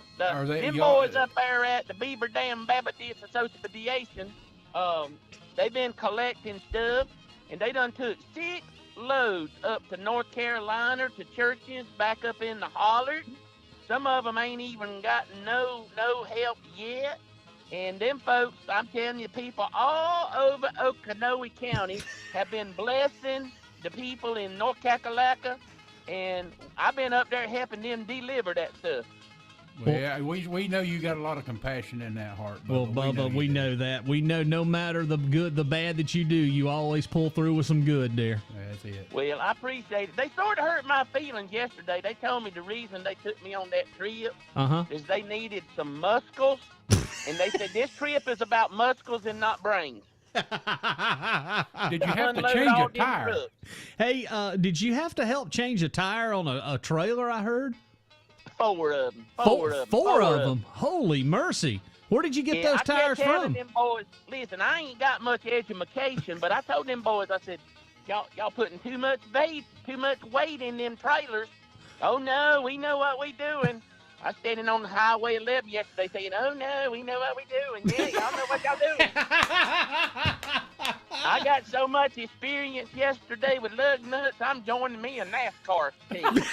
y'all- boys up there at the Beaver Dam Baptist Association, they've been collecting stuff, and they done took 6 loads up to North Carolina to churches back up in the holler. Some of them ain't even gotten no help yet. And them folks, I'm telling you, people all over Okanawee County have been blessing the people in North Kakalaka, and I've been up there helping them deliver that stuff. Well, yeah, we know you got a lot of compassion in that heart, Bubba. Well, Bubba, we know that. We know no matter the good, the bad that you do, you always pull through with some good there. That's it. Well, I appreciate it. They sort of hurt my feelings yesterday. They told me the reason they took me on that trip is they needed some muscles. And they said, this trip is about muscles and not brains. Did you have to change a tire? Hey, did you have to help change a tire on a trailer, I heard? 4 of them. Four of them. Holy mercy. Where did you get those tires from? Them boys, listen, I ain't got much education, but I told them boys, I said, y'all putting too much weight in them trailers. Oh, no, we know what we doing. I was standing on the Highway 11 yesterday saying, oh, no, we know what we doing. Yeah, y'all know what y'all doing. I got so much experience yesterday with lug nuts, I'm joining me a NASCAR team.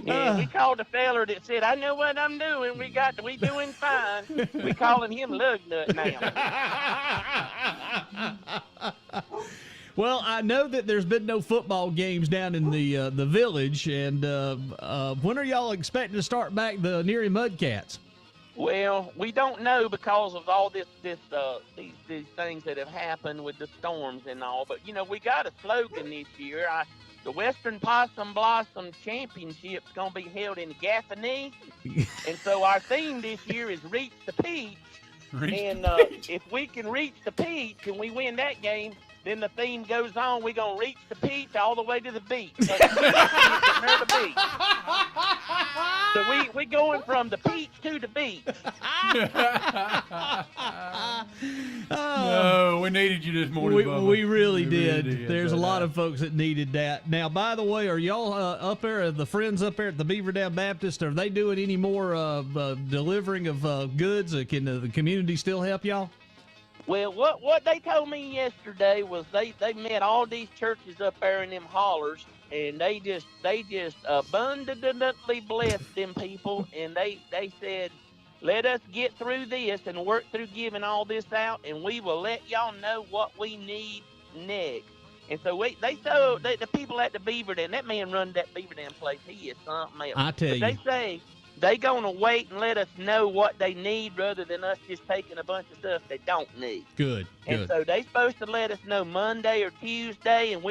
Yeah, we called the feller that said, I know what I'm doing. We doing fine. We calling him Lug Nut now. Well, I know that there's been no football games down in the village, and when are y'all expecting to start back the Neary Mudcats? Well, we don't know because of all these things that have happened with the storms and all. But we got a slogan this year. The Western Possum Blossom Championship's gonna be held in Gaffney, and so our theme this year is Reach the Peach. If we can reach the peach and we win that game, then the theme goes on. We're going to reach the peach all the way to the beach. So we're going from the peach to the beach. No, we needed you this morning, Bubba. We really did. There's a lot of folks that needed that. Now, by the way, are y'all up there, the friends up there at the Beaver Dam Baptist, are they doing any more delivering of goods? Can the community still help y'all? Well, what they told me yesterday was they met all these churches up there in them hollers, and they just abundantly blessed them people, and they said, Let us get through this and work through giving all this out, and we will let y'all know what we need next. And so the people at the Beaver Dam, that man run that Beaver Dam place. He is something else. I tell you. They say they gonna wait and let us know what they need rather than us just taking a bunch of stuff they don't need. Good. And so they supposed to let us know Monday or Tuesday, and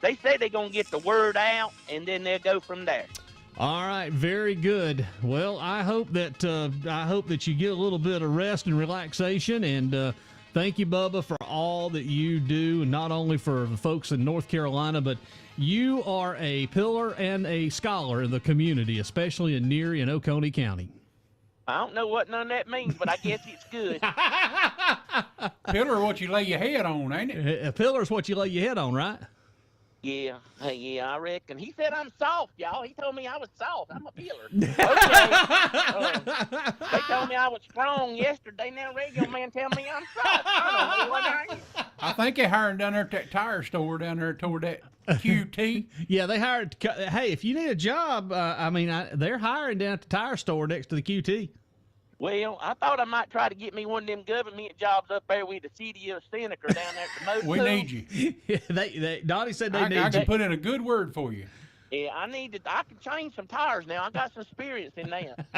they say they're gonna get the word out, and then they'll go from there. All right, very good. Well, I hope that you get a little bit of rest and relaxation, and thank you, Bubba, for all that you do, not only for the folks in North Carolina, but you are a pillar and a scholar in the community, especially in Neary and Oconee County. I don't know what none of that means, but I guess it's good. Pillar what you lay your head on, ain't it? A pillar is what you lay your head on, right? Yeah, I reckon. He said I'm soft, y'all. He told me I was soft. I'm a pillar. Okay. They told me I was strong yesterday. Now radio man tell me I'm soft. I don't know what I am. I think they hired down there at that tire store down there toward that QT. Yeah, they hired. Hey, if you need a job, they're hiring down at the tire store next to the QT. Well, I thought I might try to get me one of them government jobs up there with the city of Seneca down there at the motor. We need you. Donnie said they need I you. can put in a good word for you. Yeah, I can change some tires now. I got some experience in that.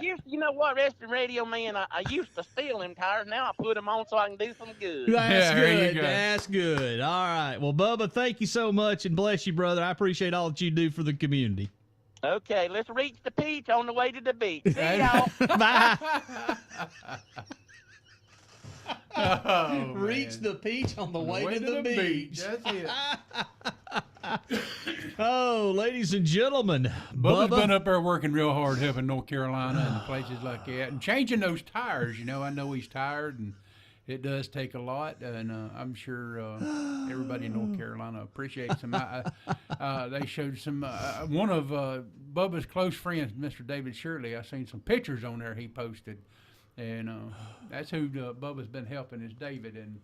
You know what, Resting Radio Man, I used to steal them tires. Now I put them on so I can do some good. That's good. Go. That's good. All right. Well, Bubba, thank you so much, and bless you, brother. I appreciate all that you do for the community. Okay, let's reach the peach on the way to the beach. See y'all. Bye. Oh, reach the peach on the way to the beach. That's it. Oh, ladies and gentlemen, Bubba's been up there working real hard helping North Carolina and places like that and changing those tires. You know, I know he's tired and it does take a lot, and I'm sure everybody in North Carolina appreciates him. They showed some one of Bubba's close friends, Mr. David Shirley. I seen some pictures on there he posted, and that's who Bubba's been helping is David, and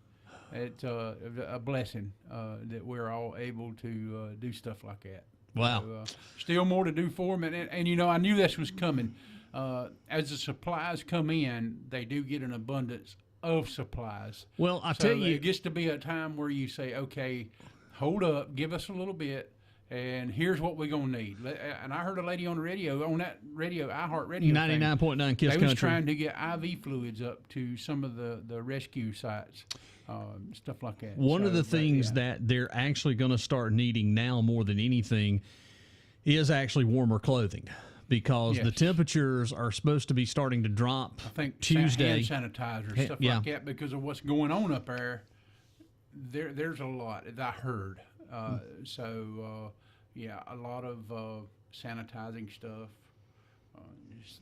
it's a blessing that we're all able to do stuff like that. Wow. So, still more to do for him, and you know, I knew this was coming. As the supplies come in, they do get an abundance of supplies. Well, I tell you, it gets to be a time where you say, okay, hold up, give us a little bit, and here's what we're gonna need. And I heard a lady on the radio, on that radio, iHeartRadio 99.9 Kiss Country. They was trying to get IV fluids up to some of the rescue sites, stuff like that. One of the things that they're actually going to start needing now more than anything is actually warmer clothing. Because the temperatures are supposed to be starting to drop. I think Tuesday. hand sanitizer, stuff like that, because of what's going on up there. There's a lot that I heard. A lot of sanitizing stuff,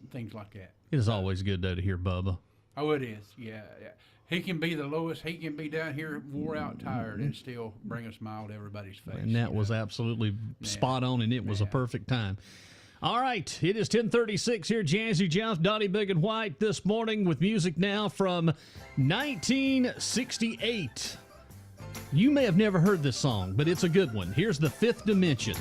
things like that. It is always good, though, to hear Bubba. Oh, it is, yeah. He can be the lowest. He can be down here wore out, tired, and still bring a smile to everybody's face. And that was absolutely spot on, and it was a perfect time. All right, it is 10:36 here. Jazzy Jeff, Donnie, Bigun White this morning with music now from 1968. You may have never heard this song, but it's a good one. Here's The Fifth Dimension.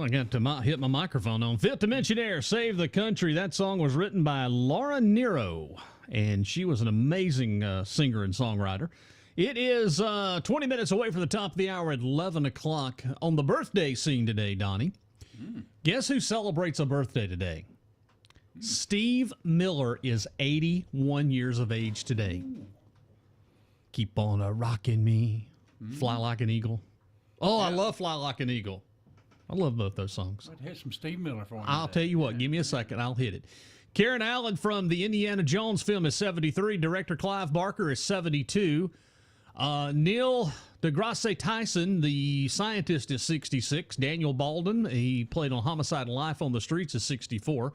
I got to hit my microphone on. Fifth Dimension Air, Save the Country. That song was written by Laura Nero, and she was an amazing singer and songwriter. It is 20 minutes away from the top of the hour at 11 o'clock on the birthday scene today, Donnie. Guess who celebrates a birthday today? Steve Miller is 81 years of age today. Keep on rocking me, Fly Like an Eagle. Oh, I love Fly Like an Eagle. I love both those songs. I'd hit some Steve Miller for me. I'll tell you what, give me a second, I'll hit it. Karen Allen from the Indiana Jones film is 73. Director Clive Barker is 72. Neil deGrasse Tyson, the scientist, is 66. Daniel Baldwin, he played on Homicide and Life on the Streets, is 64.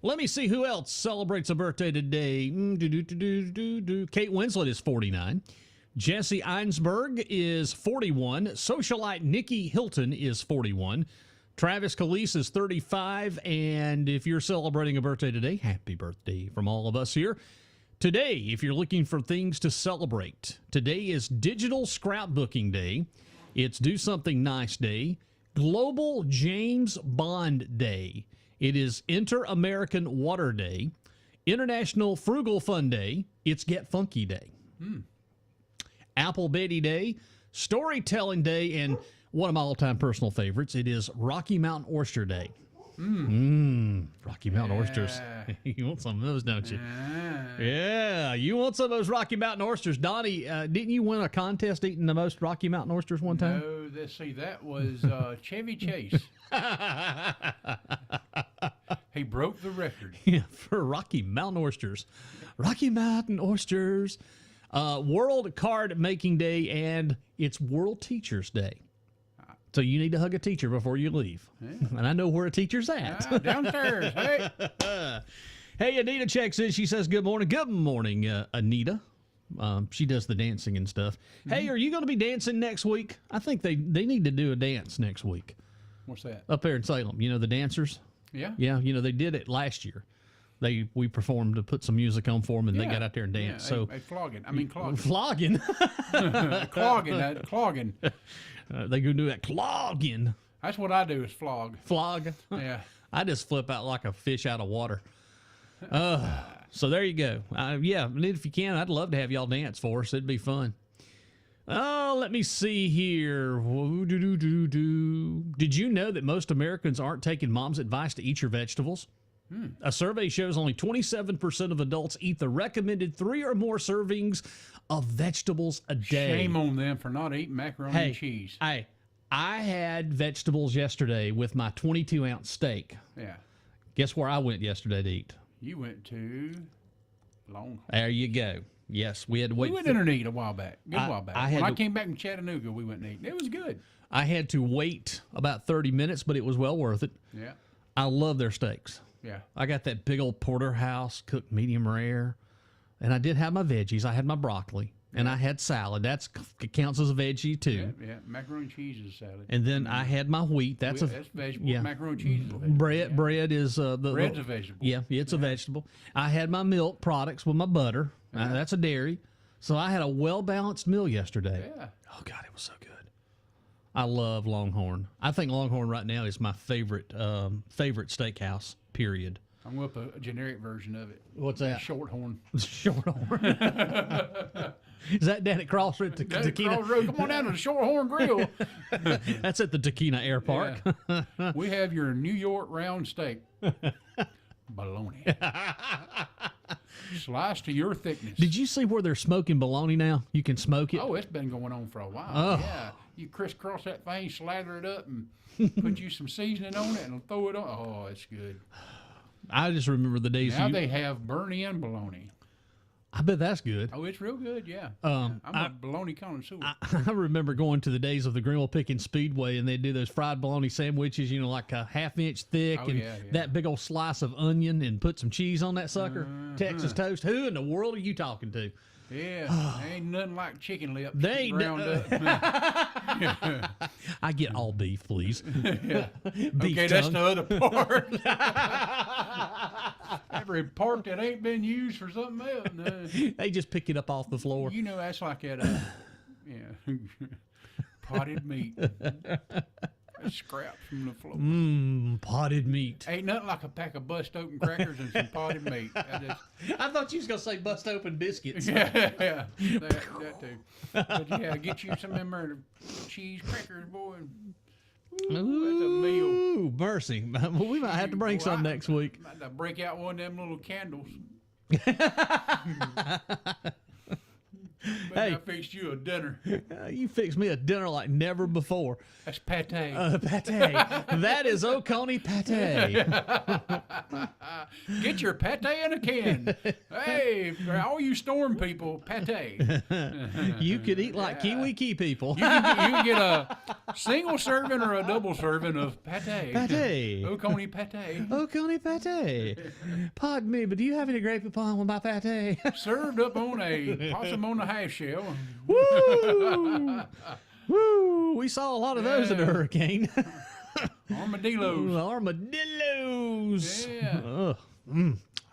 Let me see who else celebrates a birthday today. Kate Winslet is 49. Jesse Einsberg is 41. Socialite Nikki Hilton is 41. Travis Calise is 35. And if you're celebrating a birthday today, happy birthday from all of us here. Today, if you're looking for things to celebrate, today is Digital Scrapbooking Day. It's Do Something Nice Day. Global James Bond Day. It is Inter-American Water Day. International Frugal Fun Day. It's Get Funky Day. Apple Betty Day, Storytelling Day, and one of my all-time personal favorites, it is Rocky Mountain Oyster Day. Rocky Mountain oysters. You want some of those, don't you? Yeah, you want some of those Rocky Mountain oysters. Donnie, didn't you win a contest eating the most Rocky Mountain oysters one time? No, that was Chevy Chase. He broke the record. Yeah, for Rocky Mountain oysters. Rocky Mountain oysters. World Card Making Day, and it's World Teachers Day. So you need to hug a teacher before you leave. Yeah. And I know where a teacher's at. Downstairs. Hey. Hey, Anita checks in. She says, good morning. Good morning, Anita. She does the dancing and stuff. Hey, are you going to be dancing next week? I think they need to do a dance next week. What's that? Up there in Salem. You know, the dancers? Yeah. Yeah, you know, they did it last year. We performed to put some music on for them, and they got out there and danced. Yeah, flogging. Flogging. Clogging. They go do that clogging. That's what I do is flog. Flog? Yeah. I just flip out like a fish out of water. So there you go. Yeah, and if you can, I'd love to have y'all dance for us. It'd be fun. Oh, let me see here. Did you know that most Americans aren't taking mom's advice to eat your vegetables? A survey shows only 27% of adults eat the recommended 3 or more servings of vegetables a day. Shame on them for not eating macaroni and cheese. I had vegetables yesterday with my 22-ounce steak. Yeah. Guess where I went yesterday to eat? You went to Longhorn. There you go. Yes, we had to wait. We went in and eat a while back. When I came back from Chattanooga, we went and ate. It was good. I had to wait about 30 minutes, but it was well worth it. Yeah. I love their steaks. Yeah. I got that big old porterhouse cooked medium rare, and I did have my veggies. I had my broccoli, and I had salad. That counts as a veggie too. Yeah. Macaroni and cheese is a salad. And then I had my wheat. That's vegetable. Yeah. Macaroni and cheese is a vegetable. Bread is bread's a vegetable. Yeah, it's a vegetable. I had my milk products with my butter. That's a dairy. So I had a well-balanced meal yesterday. Yeah. Oh God, it was so good. I love Longhorn. I think Longhorn right now is my favorite steakhouse. Period. I'm going to put a generic version of it. What's that? Shorthorn. Shorthorn. Is that down at Crossroad? Crossroad. Come on down to the Shorthorn Grill. That's at the Taquina Air Park. Yeah. We have your New York round steak. Bologna. Sliced to your thickness. Did you see where they're smoking bologna now? You can smoke it. Oh, it's been going on for a while. Oh. Yeah. You crisscross that thing, slather it up, and put you some seasoning on it, and throw it on. Oh, it's good. I just remember the days. Now they have burn-in bologna. I bet that's good. Oh, it's real good, yeah. I'm a bologna connoisseur. I remember going to the days of the Greenville Picking Speedway, and they'd do those fried bologna sandwiches, you know, like a half-inch thick, that big old slice of onion, and put some cheese on that sucker. Texas toast. Who in the world are you talking to? Yeah, ain't nothing like chicken lips. They ain't ground up. I get all beef, please. Yeah. Beef okay, tongue. that's the other part. Every part that ain't been used for something else. No. They just pick it up off the floor. You know, that's like that. Potted meat. Scraps from the floor. Potted meat. Ain't nothing like a pack of bust open crackers and some potted meat. I thought you was gonna say bust open biscuits. Yeah, that too. But yeah, get you some of them cheese crackers, boy. Ooh, that's a meal. Ooh, mercy. We might have to bring some next week. Might have to break out one of them little candles. Hey, I fixed you a dinner. You fixed me a dinner like never before. That's pate. Pate. That is Oconee pate. Get your pate in a can. Hey, all you storm people, pate. You could eat like Kiwi Key people. You can get a single serving or a double serving of pate. Pate. Oconee pate. Oconee pate. Pardon me, but do you have any gravy upon with my pate? Served up on a possum on a half shell. Woo! Woo! We saw a lot of those in the hurricane. Armadillos. Armadillos. Yeah. Ugh.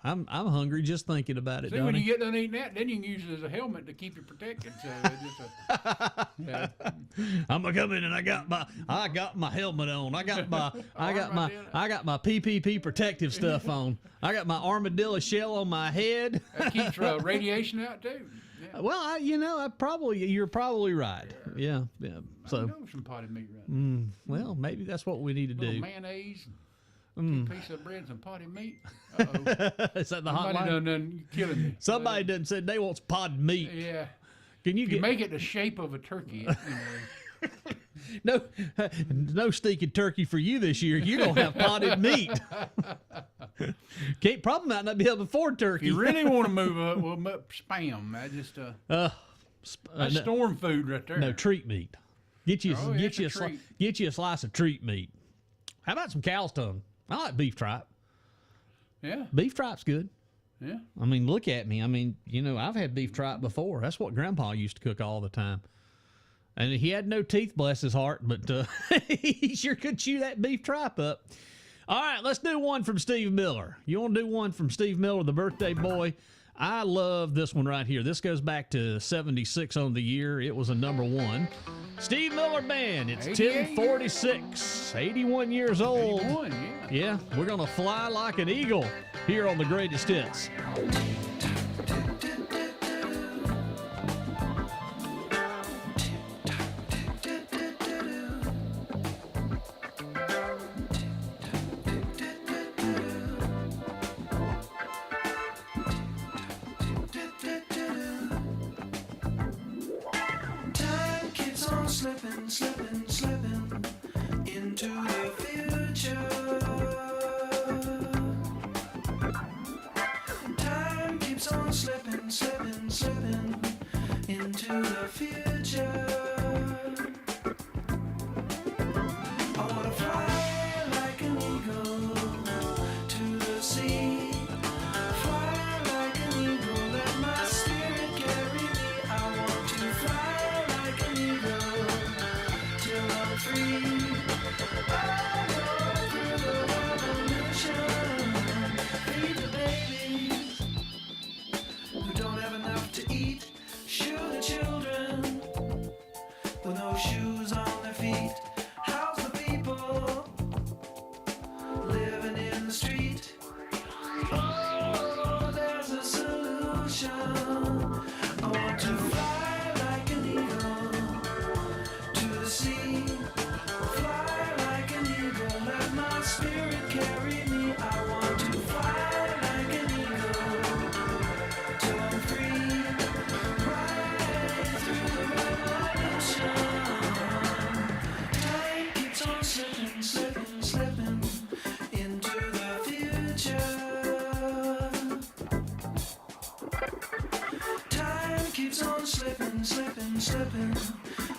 I'm hungry just thinking about it. See, when you get done eating that, then you can use it as a helmet to keep you protected. So it's just yeah. I'm gonna come in and I got my helmet on. I got my PPP protective stuff on. I got my armadillo shell on my head. That keeps radiation out too. Yeah. Well, you're probably right. Yeah. So I know some potted meat right. well, maybe that's what we need to Little do. Mayonnaise, two pieces of bread, and some potted meat. Uh-oh. Is that the Somebody hotline? done killing me. Somebody done said they want potted meat. Yeah. Can you If get you make it the shape of a turkey, no stinking turkey for you this year? You don't have potted meat. Probably might not be able to afford turkey. if you really want to move up, well, spam. That just that's storm food right there. No, treat meat. Get you Oh, get it's you a treat. get you a slice of treat meat. How about some cow's tongue? I like beef tripe. Yeah. Beef tripe's good. Yeah. I mean, look at me. I mean, I've had beef tripe before. That's what Grandpa used to cook all the time. And he had no teeth, bless his heart, but he sure could chew that beef tripe up. All right, let's do one from Steve Miller. You want to do one from Steve Miller, the birthday boy? I love this one right here. This goes back to 76 on the year. It was a #1. Steve Miller Band. It's 1046. 81 years old. 81, Yeah, we're going to fly like an eagle here on the Greatest Hits. Time keeps on slipping, slipping, slipping into the future. Time keeps on slipping, slipping, slipping into the future. I wanna fly like an eagle to the sea. Fly like an eagle, let my spirit carry me. I want to fly like an eagle till I'm free. I go through the revolution, feed the babies who don't have enough to eat. Shoe the children with no shoes on their feet. House the people living in the street. Oh, there's a solution. I want to fly like an eagle to the sea. Fly like an eagle, let my spirit carry me. I want to fly like an eagle till I'm free. Right through the revolution. Time keeps on slipping, slipping, slipping into the future. Time keeps on slipping, slipping, slipping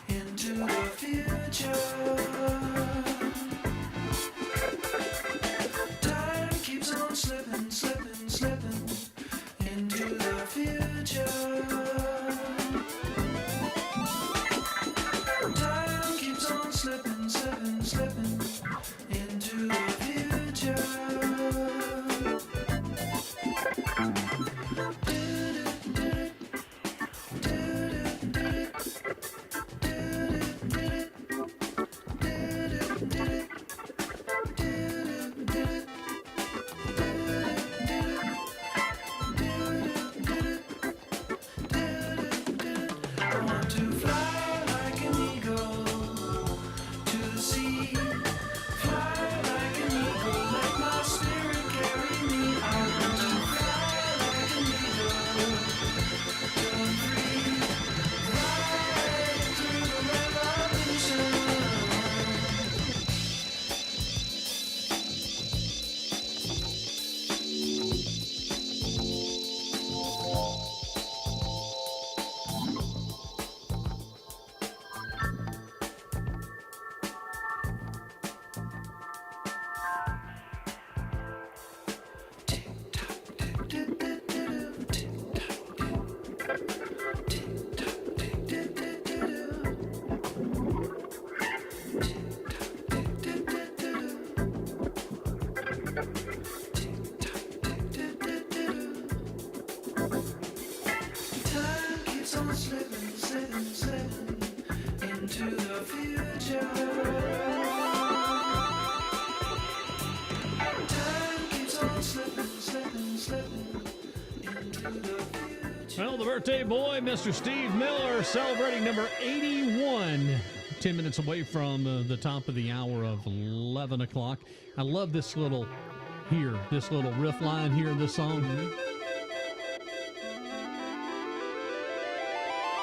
into the future. Time keeps on slipping, slipping, slipping into the future. Time keeps on slipping, slipping, slipping into the future. slipping into the future. Time keeps on slipping into the future. Well, the birthday boy, Mr. Steve Miller, celebrating number 81. 10 minutes away from the top of the hour of 11 o'clock. I love this little riff line here in this song.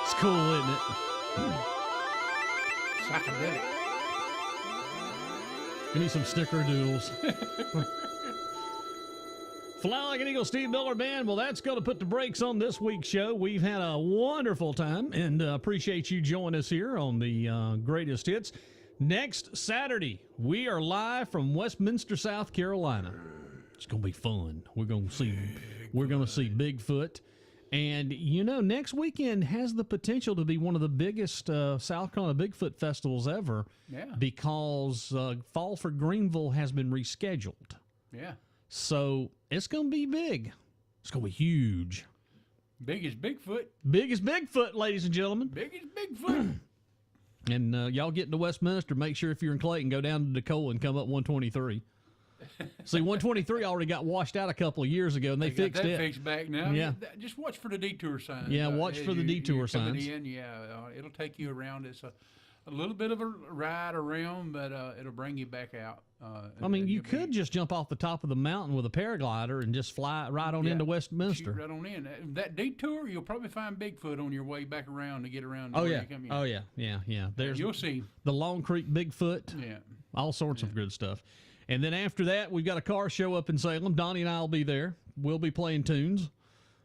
It's cool, isn't it? Psychedelic. Give me some snickerdoodles. Fly Like an Eagle, Steve Miller Band. Well, that's going to put the brakes on this week's show. We've had a wonderful time and appreciate you joining us here on the Greatest Hits. Next Saturday, we are live from Westminster, South Carolina. It's going to be fun. We're going to see Bigfoot. And, next weekend has the potential to be one of the biggest South Carolina Bigfoot festivals ever. Yeah. Because Fall for Greenville has been rescheduled. Yeah. So it's going to be big. It's going to be huge. Big as Bigfoot. Big as Bigfoot, ladies and gentlemen. Big as Bigfoot. And y'all get into Westminster, make sure if you're in Clayton, go down to Decola and come up 123. See, 123 already got washed out a couple of years ago, and they fixed got that it. fixed back now. Yeah. Just watch for the detour signs. Yeah, watch for the detour you're coming signs. In, it'll take you around. It's a little bit of a ride around, but it'll bring you back out. I mean, you could just jump off the top of the mountain with a paraglider and just fly right on into Westminster. Shoot right on in. That detour, you'll probably find Bigfoot on your way back around to get around. Oh, where yeah. You come in. Oh, yeah. Yeah. You'll see. The Long Creek Bigfoot. Yeah. All sorts of good stuff. And then after that, we've got a car show up in Salem. Donnie and I will be there. We'll be playing tunes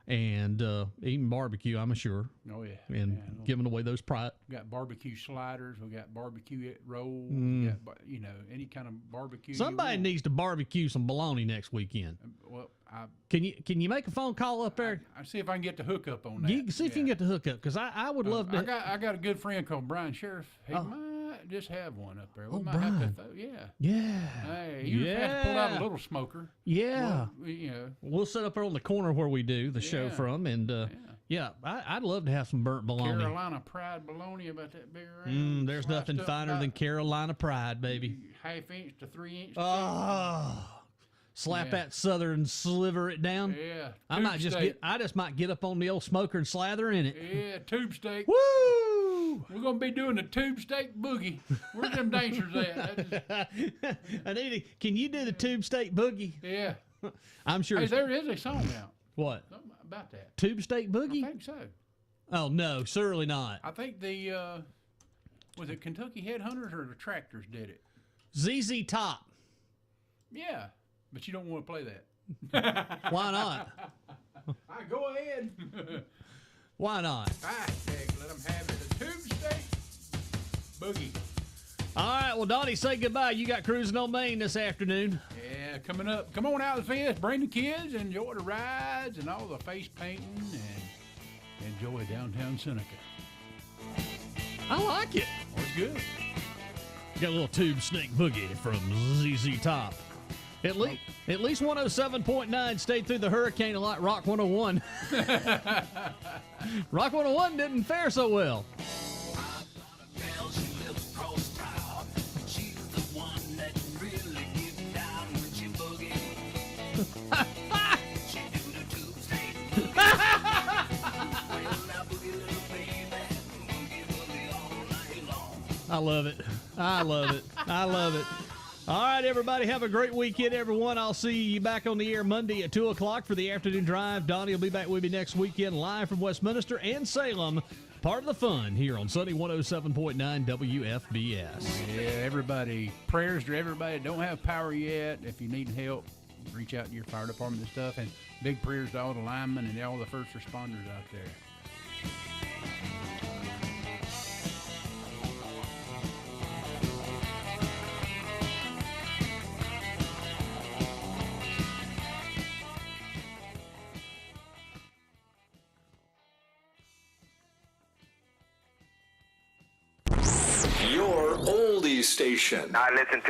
and eating barbecue, I'm sure. Oh, yeah. And giving away those We got barbecue sliders. We got barbecue rolls. We got, any kind of barbecue. Somebody needs to barbecue some bologna next weekend. Well, Can you make a phone call up there? I see if I can get the hookup on that. You can see if you can get the hookup, because I would love to. I got a good friend called Brian Sheriff. He might just have one up there. We might Brian. have to yeah. Yeah. Hey, you just have to pull out a little smoker. Yeah. Well, We'll set up there on the corner where we do the show from, and I'd love to have some burnt bologna. Carolina Pride bologna about that big around. There's nothing finer than Carolina Pride, baby. Half inch to 3 inch. Slap that southern, sliver it down. Yeah. I just might get up on the old smoker and slather in it. Yeah, tube steak. Woo! We're gonna be doing the tube steak boogie. Where's them dancers at? Can you do the tube steak boogie? Yeah. I'm sure. Hey, there is a song out. What? Something about that. Tube steak boogie? I think so. Oh no, certainly not. I think the was it Kentucky Headhunters or the Tractors did it? ZZ Top. Yeah, but you don't want to play that. Why not? Go ahead. Why not? Let them have it. The tube steak boogie. All right, well, Donnie, say goodbye. You got Cruzin On Main this afternoon. Yeah, coming up. Come on out to the fest. Bring the kids. Enjoy the rides and all the face painting and enjoy downtown Seneca. I like it. It's good. Got a little tube snake boogie from ZZ Top. At least 107.9 stayed through the hurricane a lot. Rock 101. Rock 101 didn't fare so well. I love it. I love it. I love it. All right, everybody, have a great weekend, everyone. I'll see you back on the air Monday at 2 o'clock for the afternoon drive. Donnie will be back with me next weekend live from Westminster and Salem. Part of the fun here on Sunny 107.9 WFBS. Yeah, everybody. Prayers to everybody that don't have power yet. If you need help, reach out to your fire department and stuff. And big prayers to all the linemen and all the first responders out there. Your oldies station. I listen to